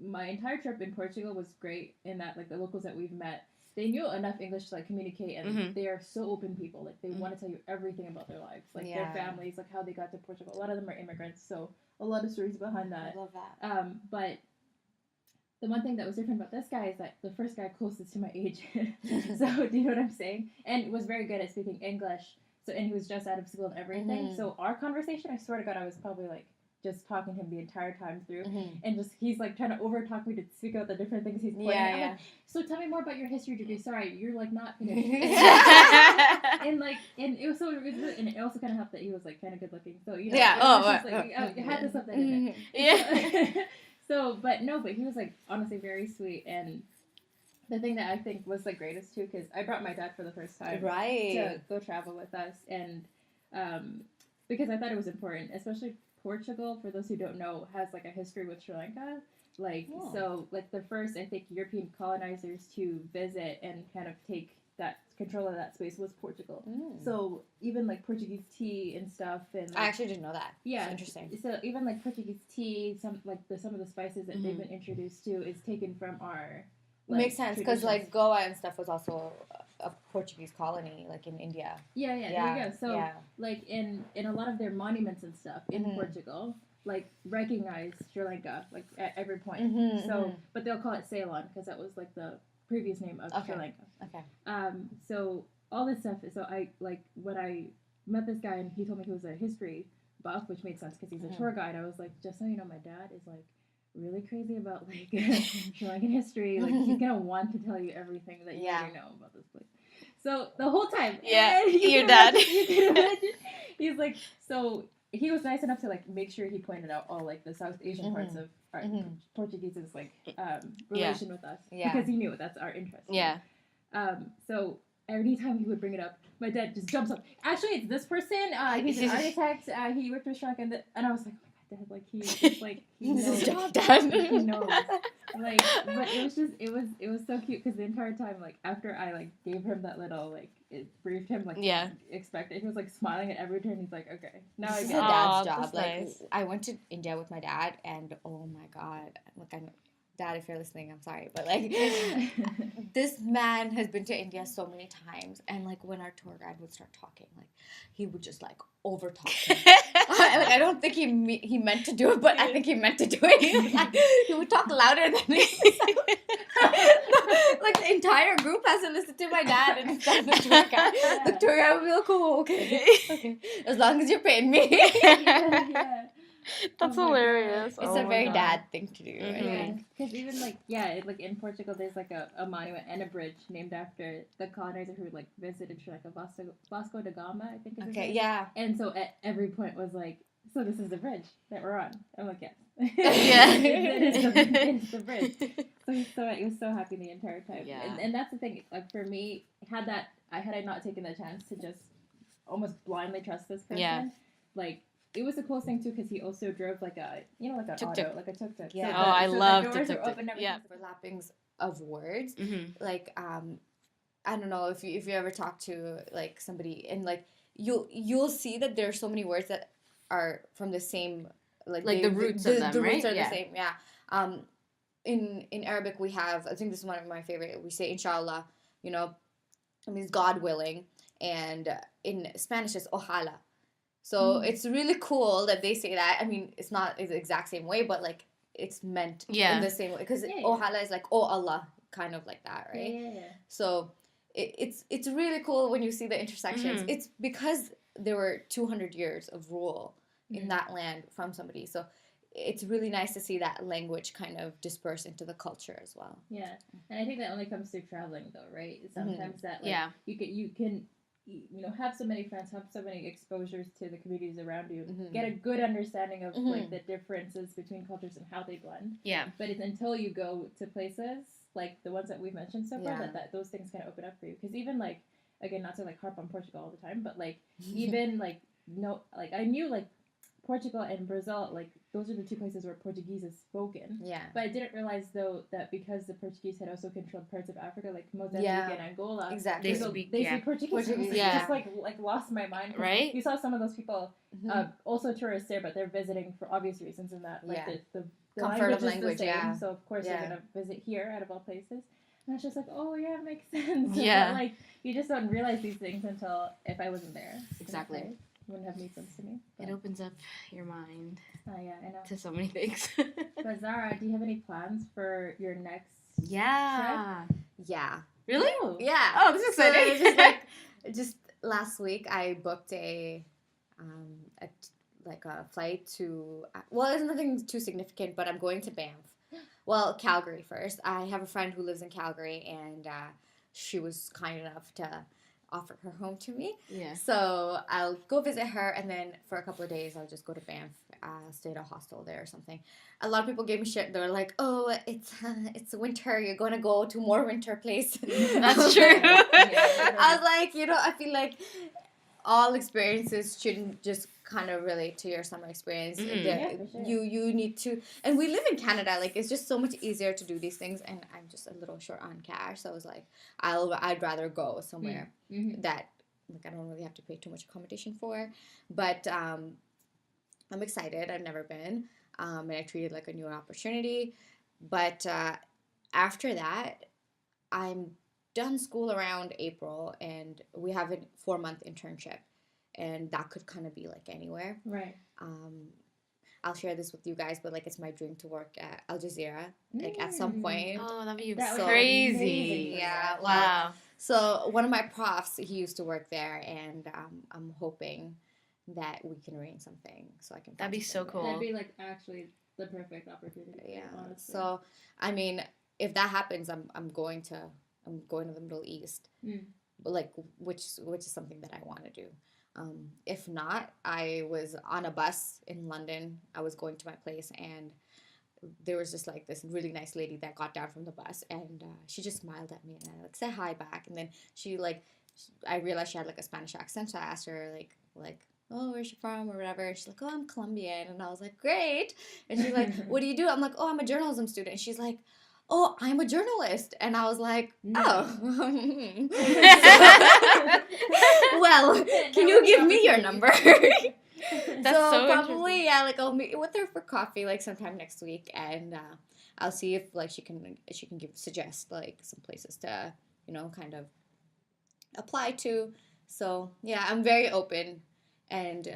my entire trip in Portugal was great in that, like, the locals that we've met, they knew enough English to, like, communicate, and they are so open people. Like, they want to tell you everything about their lives, like, their families, like, how they got to Portugal. A lot of them are immigrants, so a lot of stories behind that. I love that. But the one thing that was different about this guy is that the first guy closest to my age, so do you know what I'm saying? And was very good at speaking English, so, and he was just out of school and everything. So our conversation, I swear to God, I was probably, like, just talking to him the entire time through, and just, he's, like, trying to over-talk me to speak out the different things he's pointing out. Like, so tell me more about your history degree. Sorry, you're, like, not finished. and, like, and it was so, and it also kind of helped that he was, like, kind of good looking. So, you know, it had to something in it. So, but he was, like, honestly very sweet. And the thing that I think was the greatest too, because I brought my dad for the first time to go travel with us, and because I thought it was important, especially Portugal, for those who don't know, has, like, a history with Sri Lanka. Like, so, like, the first, I think, European colonizers to visit and kind of take that control of that space was Portugal. So even, like, Portuguese tea and stuff, and, like, I actually didn't know that. Yeah, it's interesting. So even, like, Portuguese tea, some of the spices that they've been introduced to is taken from our, like, makes sense, because, like, Goa and stuff was also a Portuguese colony, like, in India. Yeah, there you go. So like, in a lot of their monuments and stuff in Portugal, like, recognize Sri Lanka, like, at every point. So but they'll call it Ceylon because that was, like, the previous name of Sri Lanka. So all this stuff. So I, like, when I met this guy and he told me he was a history buff, which made sense because he's a tour guide. I was like, just so you know, my dad is, like, really crazy about, like, Sri Lankan history. Like, he's gonna want to tell you everything that you already know about this place. So the whole time, your dad. You can imagine. He's like, so he was nice enough to, like, make sure he pointed out all, like, the South Asian parts of our Portuguese's, like, relation with us, because he knew that's our interest. So every time he would bring it up, my dad just jumps up. Actually, it's this person. He's an architect. He worked with Sri Lanka, and I was like, dad. Like he knows. Dad. He knows. Like, but it was so cute because the entire time, like, after I like gave him that little like it briefed him like expected, he was like smiling at every turn. He's like, okay, now I This is get a it. dad's job. Like nice. I went to India with my dad, and oh my god, like I'm. Dad, if you're listening, I'm sorry, but like this man has been to India so many times, and like when our tour guide would start talking, like he would just like over talk. I don't think he meant to do it, but I think he meant to do it. He would talk louder than me. Like the entire group has to listen to my dad and instead of the tour guide. Yeah. The tour guide would be like, "Oh, okay, as long as you're paying me." Yeah. That's hilarious. It's a very dad thing to do. Mm-hmm. Yeah, because even like like in Portugal, there's like a monument and a bridge named after the colonizer who like visited Sri Lanka, Vasco da Gama, I think. Is his name. Yeah. And so at every point was like, so this is the bridge that we're on. I'm like, yes. Yeah. It's the bridge. So he was so happy the entire time. Yeah. And that's the thing. Like for me, had I not taken the chance to just almost blindly trust this person, like. It was a cool thing too because he also drove like a tuk-tuk. Like a tuk-tuk. Yeah. So I love the doors tuk-tuk. are open. Yeah. Overlappings of words. Mm-hmm. Like I don't know if you ever talk to like somebody and like you'll see that there are so many words that are from the same like the roots of them, the right? roots are the same. Yeah. In Arabic we have, I think this is one of my favorite. We say inshallah. You know, it means God willing, and in Spanish it's ojalá. So it's really cool that they say that. I mean, it's not the exact same way, but like it's meant in the same way because ojalá is like oh Allah, kind of like that, right? Yeah. So it's really cool when you see the intersections. Mm-hmm. It's because there were 200 years of rule in that land from somebody. So it's really nice to see that language kind of disperse into the culture as well. Yeah, and I think that only comes through traveling, though, right? Sometimes that like you can have so many friends, have so many exposures to the communities around you, get a good understanding of like the differences between cultures and how they blend. Yeah. But it's until you go to places like the ones that we've mentioned so far that those things kind of open up for you. Because even like, again, not to like harp on Portugal all the time, but like even like I knew like Portugal and Brazil, like those are the two places where Portuguese is spoken. Yeah. But I didn't realize though that because the Portuguese had also controlled parts of Africa, like Mozambique and Angola. Exactly. They speak Portuguese. Just like lost my mind. Right. You saw some of those people, also tourists there, but they're visiting for obvious reasons, in that like the comfort of language is the same. Yeah. So of course they're gonna visit here out of all places. And I was just like, oh yeah, it makes sense. Yeah. But, like you just don't realize these things until if I wasn't there. Exactly. It wouldn't have made sense to me. It opens up your mind Yeah, I know. to so many things. But Zahra, do you have any plans for your next Yeah. Yeah. Really? Oh. Yeah. Oh, this is exciting. So just last week I booked a flight to, well, it's nothing too significant, but I'm going to Banff. Well, Calgary first. I have a friend who lives in Calgary, and she was kind enough to offer her home to me. Yeah. So I'll go visit her, and then for a couple of days I'll just go to Banff, stay at a hostel there or something. A lot of people gave me shit. They were like, "Oh, it's winter. You're gonna go to more winter place." That's true. I was like, I feel like all experiences shouldn't just kind of relate to your summer experience. For sure. You need to, and we live in Canada. Like it's just so much easier to do these things, and I'm just a little short on cash. So I was like, I'd rather go somewhere that like I don't really have to pay too much accommodation for. But I'm excited. I've never been, and I treat it like a new opportunity. But after that, I'm done school around April, and we have a 4-month internship, and that could kind of be like anywhere. Right. I'll share this with you guys, but like it's my dream to work at Al Jazeera, like at some point. Oh, that'd be That so would be crazy. amazing. Yeah. Wow. So one of my profs, he used to work there, and I'm hoping that we can arrange something so I can. That'd be so cool. That'd be like actually the perfect opportunity. Yeah. Honestly. So I mean, if that happens, I'm going to the Middle East, like which is something that I want to do. If not, I was on a bus in London. I was going to my place, and there was just like this really nice lady that got down from the bus, and she just smiled at me, and I like said hi back, and then I realized she had like a Spanish accent, so I asked her like oh, where's she from or whatever. And she's like, oh, I'm Colombian. And I was like, great. And she's like, what do you do? I'm like, oh, I'm a journalism student. And she's like, oh, I'm a journalist. And I was like, oh. Well, can you give me your number? That's so probably, yeah, like I'll meet with her for coffee like sometime next week, and I'll see if like she can suggest like some places to, you know, kind of apply to. So yeah, I'm very open and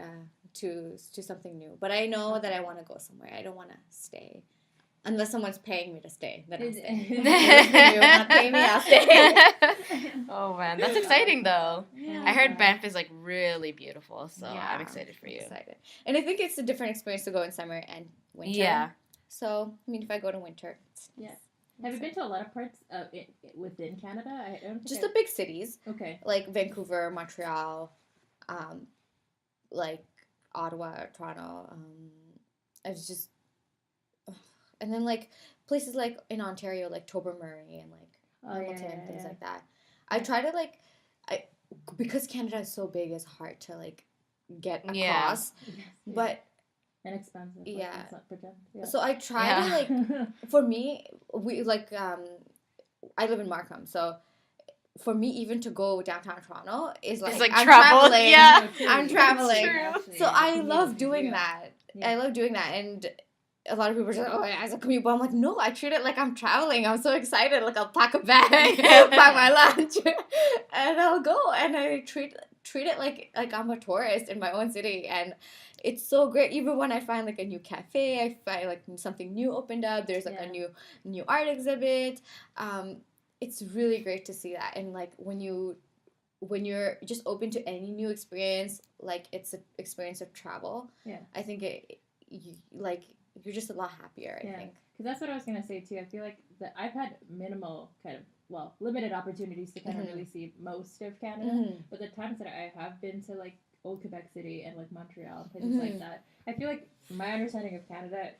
to something new. But I know that I want to go somewhere. I don't want to stay. Unless someone's paying me to stay, then I'll stay. If you want to pay me, I'll stay. Oh, man. That's exciting, though. Yeah. I heard Banff is, like, really beautiful, so yeah, I'm excited for you. Excited. And I think it's a different experience to go in summer and winter. Yeah. So, I mean, if I go to winter, yes. Have you been to a lot of parts within Canada? I don't think just the big cities. Okay. Like Vancouver, Montreal, like Ottawa, Toronto. I was just... And then, like, places like in Ontario, like Tobermory and, like, Hamilton and things like that. I try to, like, because Canada is so big, it's hard to, like, get across. Yes, but... And expensive. Like, yeah. Let's not pretend. Yeah. So I try to, like, for me, we, like, I live in Markham, so... For me, even to go downtown Toronto is like, I'm traveling. Yeah, I'm traveling. So I love doing that. Yeah. I love doing that, and a lot of people are just like, oh, as a commute, but I'm like, no, I treat it like I'm traveling. I'm so excited. Like, I'll pack a bag, pack my lunch, and I'll go. And I treat it like I'm a tourist in my own city. And it's so great. Even when I find, like, a new cafe, I find, like, something new opened up. There's, like, a new art exhibit. It's really great to see that. And, like, when you're just open to any new experience, like, it's an experience of travel. Yeah. I think you're just a lot happier, I think. Because that's what I was going to say, too. I feel like that I've had minimal limited opportunities to kind of really see most of Canada. Mm-hmm. But the times that I have been to, like, old Quebec City and, like, Montreal and places like that, I feel like my understanding of Canada,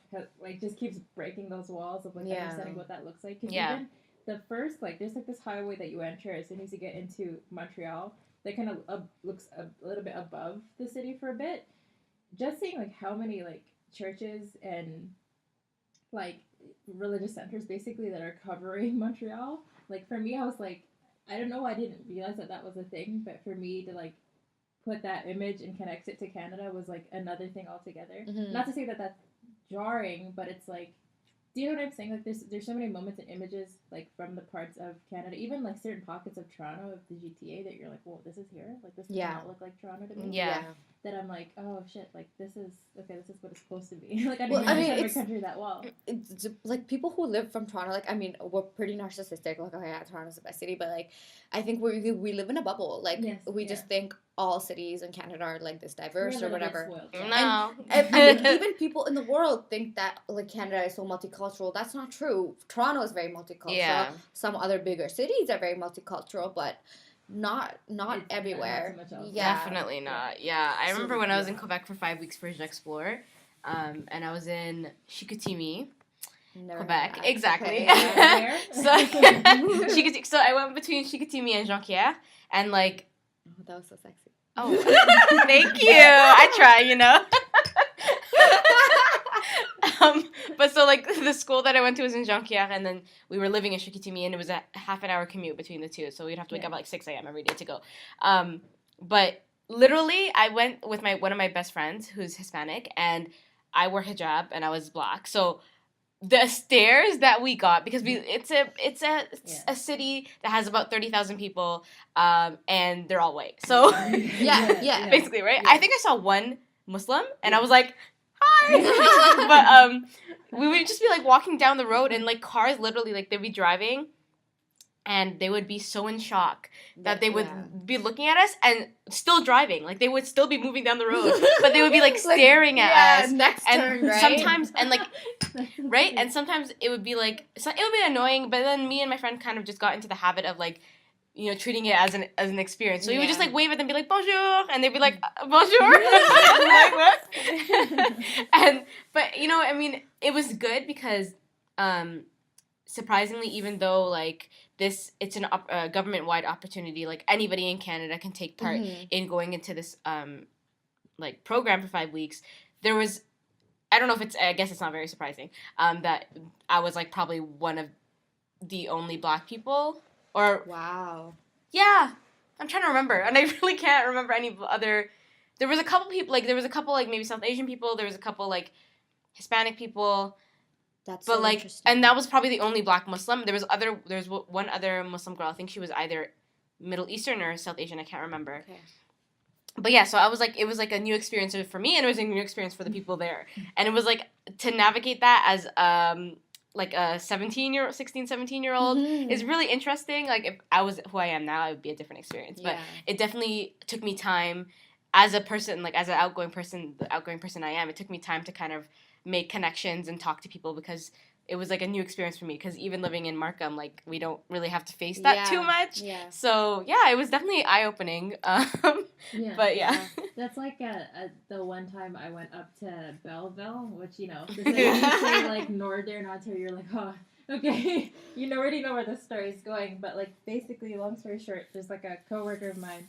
like, just keeps breaking those walls of, like, understanding what that looks like. Because even the first, like, there's, like, this highway that you enter as soon as you get into Montreal that kind of looks a little bit above the city for a bit. Just seeing, like, how many, like, churches and, like, religious centers basically that are covering Montreal. Like, for me, I was like, I don't know, I didn't realize that was a thing, but for me to, like, put that image and connect it to Canada was, like, another thing altogether. Mm-hmm. Not to say that that's jarring, but it's like, do you know what I'm saying? Like, there's so many moments and images, like, from the parts of Canada, even, like, certain pockets of Toronto, of the GTA, that you're like, whoa, this is here? Like, this does not look like Toronto to me. Yeah. That I'm like, oh, shit, like, this is what it's supposed to be. Like, I didn't understand my country that well. It's, like, people who live from Toronto, like, I mean, we're pretty narcissistic. Like, oh, yeah, Toronto's the best city. But, like, I think we live in a bubble. Like, we just think all cities in Canada are, like, this diverse or whatever. No. And I think even people in the world think that, like, Canada is so multicultural. That's not true. Toronto is very multicultural. Yeah. Some other bigger cities are very multicultural, but not everywhere. Definitely not. Yeah, I remember when I was in Quebec for 5 weeks for J'Explore, and I was in Chicoutimi, Quebec. Exactly. Okay. So I went between Chicoutimi and Jonquière, and, like, oh, that was so sexy. Oh, thank you. I try, you know. But so, like, the school that I went to was in Jonquière, and then we were living in Chicoutimi, and it was a half an hour commute between the two, so we'd have to wake up at, like, 6 a.m. every day to go. But literally, I went with one of my best friends, who's Hispanic, and I wore hijab, and I was black. So the stairs that we got, because it's a city that has about 30,000 people, and they're all white. So yeah, basically, right? Yeah. I think I saw one Muslim, and I was like, hi. But we would just be, like, walking down the road, and, like, cars literally, like, they'd be driving, and they would be so in shock that they would be looking at us and still driving. Like, they would still be moving down the road, but they would be, like, staring at us. Next turn, right? Sometimes, and, like, right? And sometimes it would be, like, it would be annoying, but then me and my friend kind of just got into the habit of, like, you know, treating it as an experience. So we would just, like, wave at them and be like, bonjour, and they'd be like, bonjour. Like, what? But, you know, I mean, it was good because, surprisingly, even though, like, it's a government-wide opportunity, like, anybody in Canada can take part in going into this like program for 5 weeks, there was, I don't know if it's, I guess it's not very surprising, that I was like probably one of the only Black people, or wow, yeah, I'm trying to remember, and I really can't remember any other. There was a couple people, like there was a couple like maybe South Asian people, there was a couple like Hispanic people. That's but so like, interesting. and that was probably the only Black Muslim. There was one other Muslim girl. I think she was either Middle Eastern or South Asian. I can't remember. Okay. But yeah, so it was like a new experience for me, and it was a new experience for the people there. And it was like to navigate that as like a 16, 17-year-old is really interesting. Like if I was who I am now, it would be a different experience. But it definitely took me time as a person, like as an outgoing person, the outgoing person I am. It took me time to kind of make connections and talk to people because it was like a new experience for me, because even living in Markham, like we don't really have to face that too much. Yeah. So yeah, it was definitely eye-opening. But yeah. That's like the one time I went up to Belleville, which, you know, this is like Northern Ontario. You're like, oh, okay, you already know where the story's going. But like basically, long story short, there's like a coworker of mine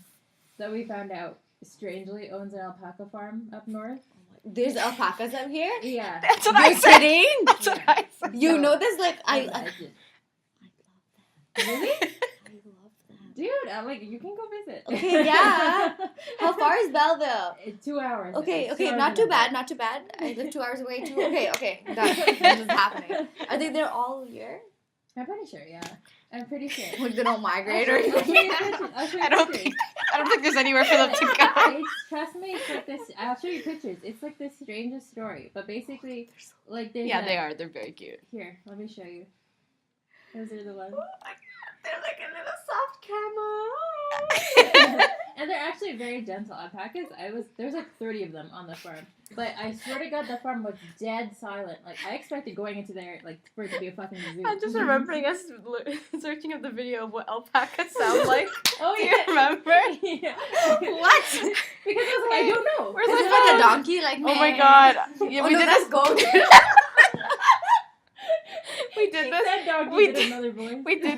that we found out strangely owns an alpaca farm up north. There's alpacas up here? Yeah. That's what I said. Kidding? That's what I said. You know this, like, I love that. Really? I love that. Dude, I'm like, you can go visit. Okay, yeah. How far is Belleville? 2 hours. Okay, not too bad, not too bad. I live 2 hours away too. Okay, done. This is happening. Are they there all year? I'm pretty sure, yeah. I'm pretty sure. Like they don't migrate or anything? I don't think there's anywhere for them to go. Trust me, it's like this. I'll show you pictures. It's like the strangest story. But basically, like there's they are. They're very cute. Here, let me show you. Those are the ones. Oh my god, they're like a little soft camel. And they're actually very gentle alpacas. There's like 30 of them on the farm. But I swear to God, the farm was dead silent. Like, I expected going into there, like, for it to be a fucking zoo. I'm just remembering us searching up the video of what alpacas sound like. Oh, do you remember? Yeah. What? Because I was like, I don't know. Where's this like a donkey? Like, oh my god. Yeah, we did this. We did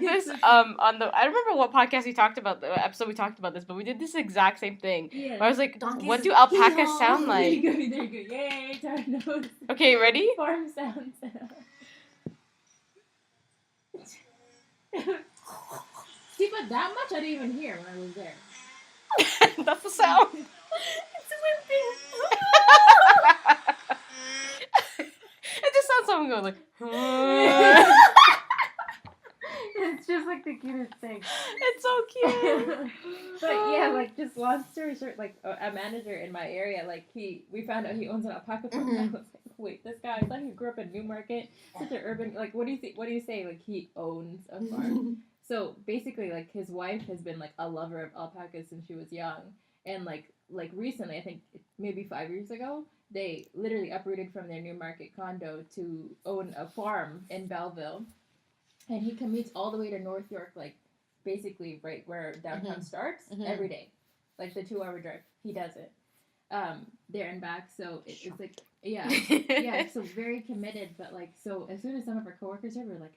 this on the, I don't remember what podcast we talked about, the episode we talked about this, but we did this exact same thing. Yeah. Where I was like, donkeys, what do alpacas sound like? There you go. Yay, Tara knows. Okay, ready? Farm sounds. See, but that much I didn't even hear when I was there. That's the sound. It's limping. It just sounds someone going like, it's just like the cutest thing. It's so cute. But yeah, like just long story short, like a manager in my area, like we found out he owns an alpaca farm. And I was like, wait, this guy, I thought he grew up in Newmarket, such an urban, like what do you say? Like he owns a farm. So basically, like his wife has been like a lover of alpacas since she was young, and like recently, I think maybe 5 years ago, they literally uprooted from their Newmarket condo to own a farm in Belleville. And he commutes all the way to North York, like, basically right where downtown starts, every day. Like, the 2-hour drive. He does it. There and back, so it's like, yeah. Yeah, so very committed, but, like, so as soon as some of our coworkers are, we're like,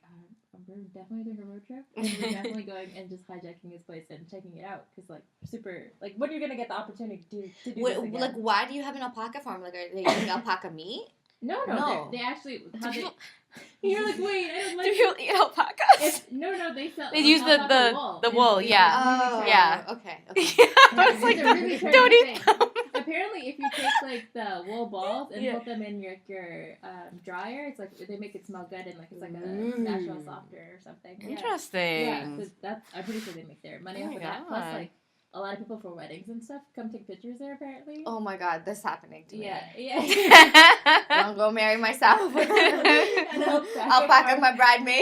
we're definitely doing a road trip. And we're definitely going and just hijacking his place and checking it out. Because, like, super, like, when are you going to get the opportunity to do this again? Like, why do you have an alpaca farm? Like, are they using alpaca meat? No. They actually, you're like, wait, I don't like. Do people eat alpacas? No, they sell. They use the wool, yeah. Oh, yeah. Okay. I was like, really don't eat them. Apparently, if you take like the wool balls and put them in your dryer, it's like they make it smell good and like it's like a natural softener or something. Interesting. Yeah, so I'm pretty sure they make their money off of that. Plus, like a lot of people for weddings and stuff come take pictures there. Apparently. Oh my god, this is happening to me. Yeah. I'll go marry myself. Alpaca, my bridemaid.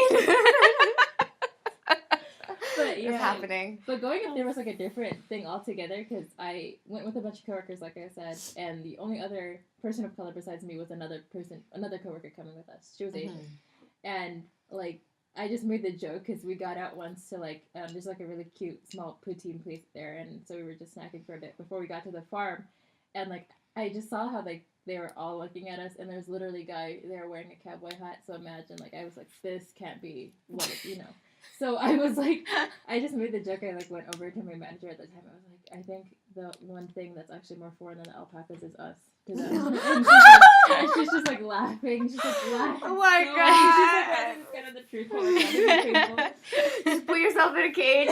But yeah, it's happening. But going up there was like a different thing altogether because I went with a bunch of coworkers, like I said, and the only other person of color besides me was another coworker coming with us. She was Asian, and like I just made the joke because we got out once to like there's like a really cute small poutine place there, and so we were just snacking for a bit before we got to the farm, and like I just saw how like they were all looking at us, and there's literally a guy there wearing a cowboy hat. So imagine, like, I was like, this can't be what it, So I was like, I just made the joke. I like went over to my manager at the time. I was like, I think the one thing that's actually more foreign than the alpacas is us. To them. And she's just like laughing. She's like laughing. Oh my so god! She's like, this is kind of the truth. Just put yourself in a cage. $10 a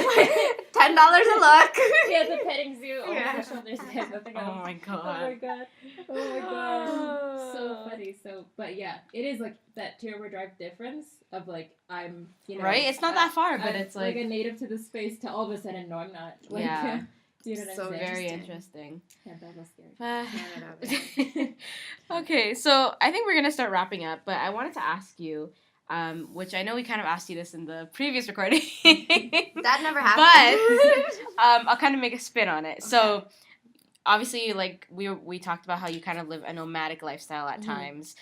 look. Yeah, the petting zoo. Yeah. The shoulders, nothing else. Oh my god! Oh my god! Oh my god! So funny. So, but yeah, it is like that 2-hour drive difference of like I'm, right. It's not that far, but it's like a native to the space to all of a sudden no, I'm not. Like, yeah. Do you know what So I'm saying? very interesting. Yeah, that was scary. Okay, so I think we're gonna start wrapping up, but I wanted to ask you, which I know we kind of asked you this in the previous recording. That never happened. But I'll kind of make a spin on it. Okay. So obviously, like we talked about how you kind of live a nomadic lifestyle at times,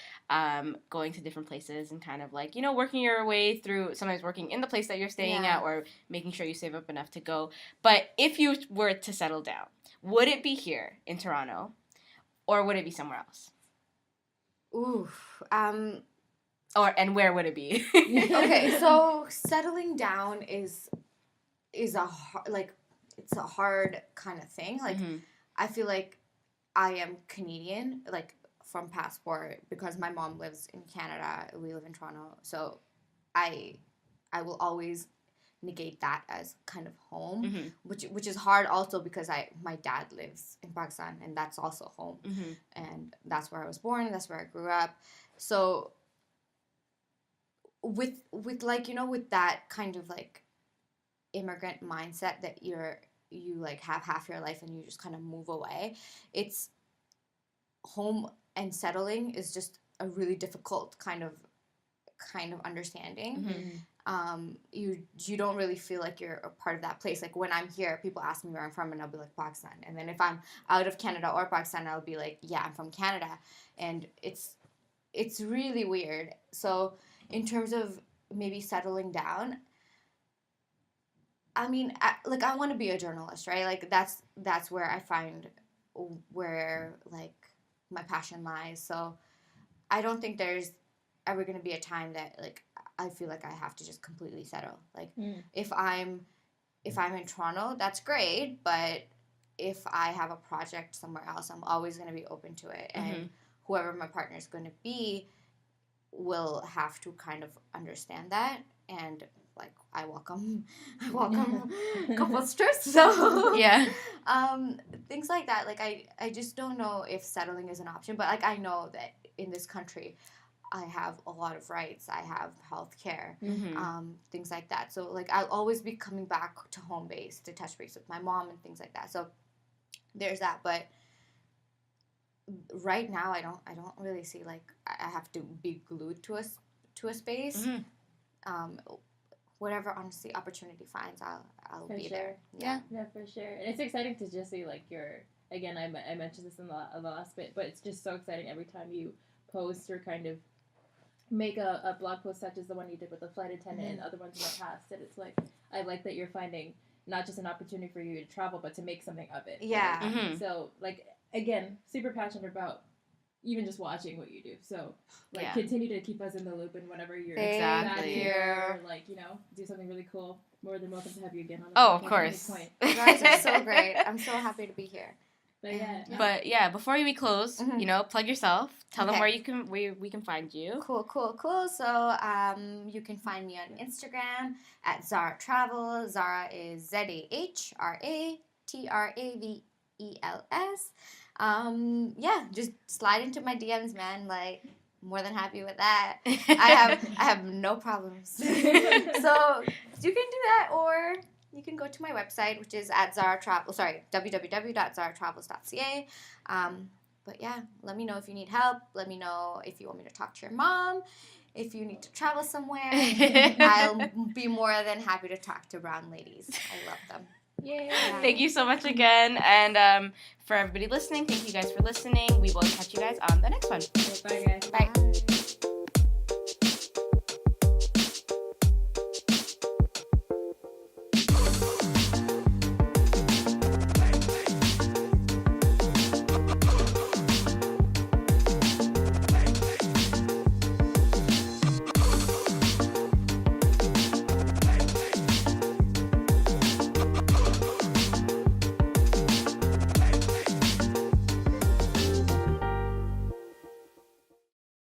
going to different places and kind of like, working your way through, sometimes working in the place that you're staying at or making sure you save up enough to go. But if you were to settle down, would it be here in Toronto or would it be somewhere else? Oof. And where would it be? Okay, so settling down is a it's a hard kind of thing. Like, I feel like I am Canadian, like, from passport, because my mom lives in Canada. We live in Toronto. So I will always negate that as kind of home, which is hard also because my dad lives in Pakistan, and that's also home. And that's where I was born, that's where I grew up. So with like, with that kind of like immigrant mindset that you like have half your life and you just kind of move away, it's home and settling is just a really difficult kind of understanding. You don't really feel like you're a part of that place. Like when I'm here, people ask me where I'm from and I'll be like Pakistan, and then if I'm out of Canada or Pakistan, I'll be like, yeah, I'm from Canada. And it's really weird. So in terms of maybe settling down, I mean, I want to be a journalist, right? Like that's where I find where like my passion lies. So I don't think there's ever going to be a time that like I feel like I have to just completely settle. Like if I'm in Toronto, that's great, but if I have a project somewhere else, I'm always going to be open to it. And whoever my partner is going to be will have to kind of understand that. And like I welcome couples trips. So yeah, things like that. Like I just don't know if settling is an option. But like I know that in this country, I have a lot of rights. I have health care, things like that. So like I'll always be coming back to home base to touch base with my mom and things like that. So there's that. But right now, I don't really see like I have to be glued to a space. Whatever honestly opportunity finds, I'll be there. Yeah, for sure. And it's exciting to just see like again, I mentioned this in the last bit, but it's just so exciting every time you post or kind of make a blog post such as the one you did with the flight attendant and other ones in the past. And it's like I like that you're finding not just an opportunity for you to travel, but to make something of it. Yeah. Right? So like again, super passionate about even just watching what you do. So like continue to keep us in the loop, and whenever you're back here, or, like do something really cool. More than welcome to have you again on the podcast. Of course. You guys are so great. I'm so happy to be here. But yeah, before we close, plug yourself. Tell them where we can find you. Cool. So you can find me on Instagram at Zahra Travel. Zahra is ZahraTravels. Just slide into my DMs, man. Like, more than happy with that. I have no problems. So you can do that, or you can go to my website, which is at www.zahratravels.ca. But yeah, let me know if you need help. Let me know if you want me to talk to your mom. If you need to travel somewhere, I'll be more than happy to talk to brown ladies. I love them. Yeah. Thank you so much again. And for everybody listening, thank you guys for listening. We will catch you guys on the next one. Bye, guys. Bye.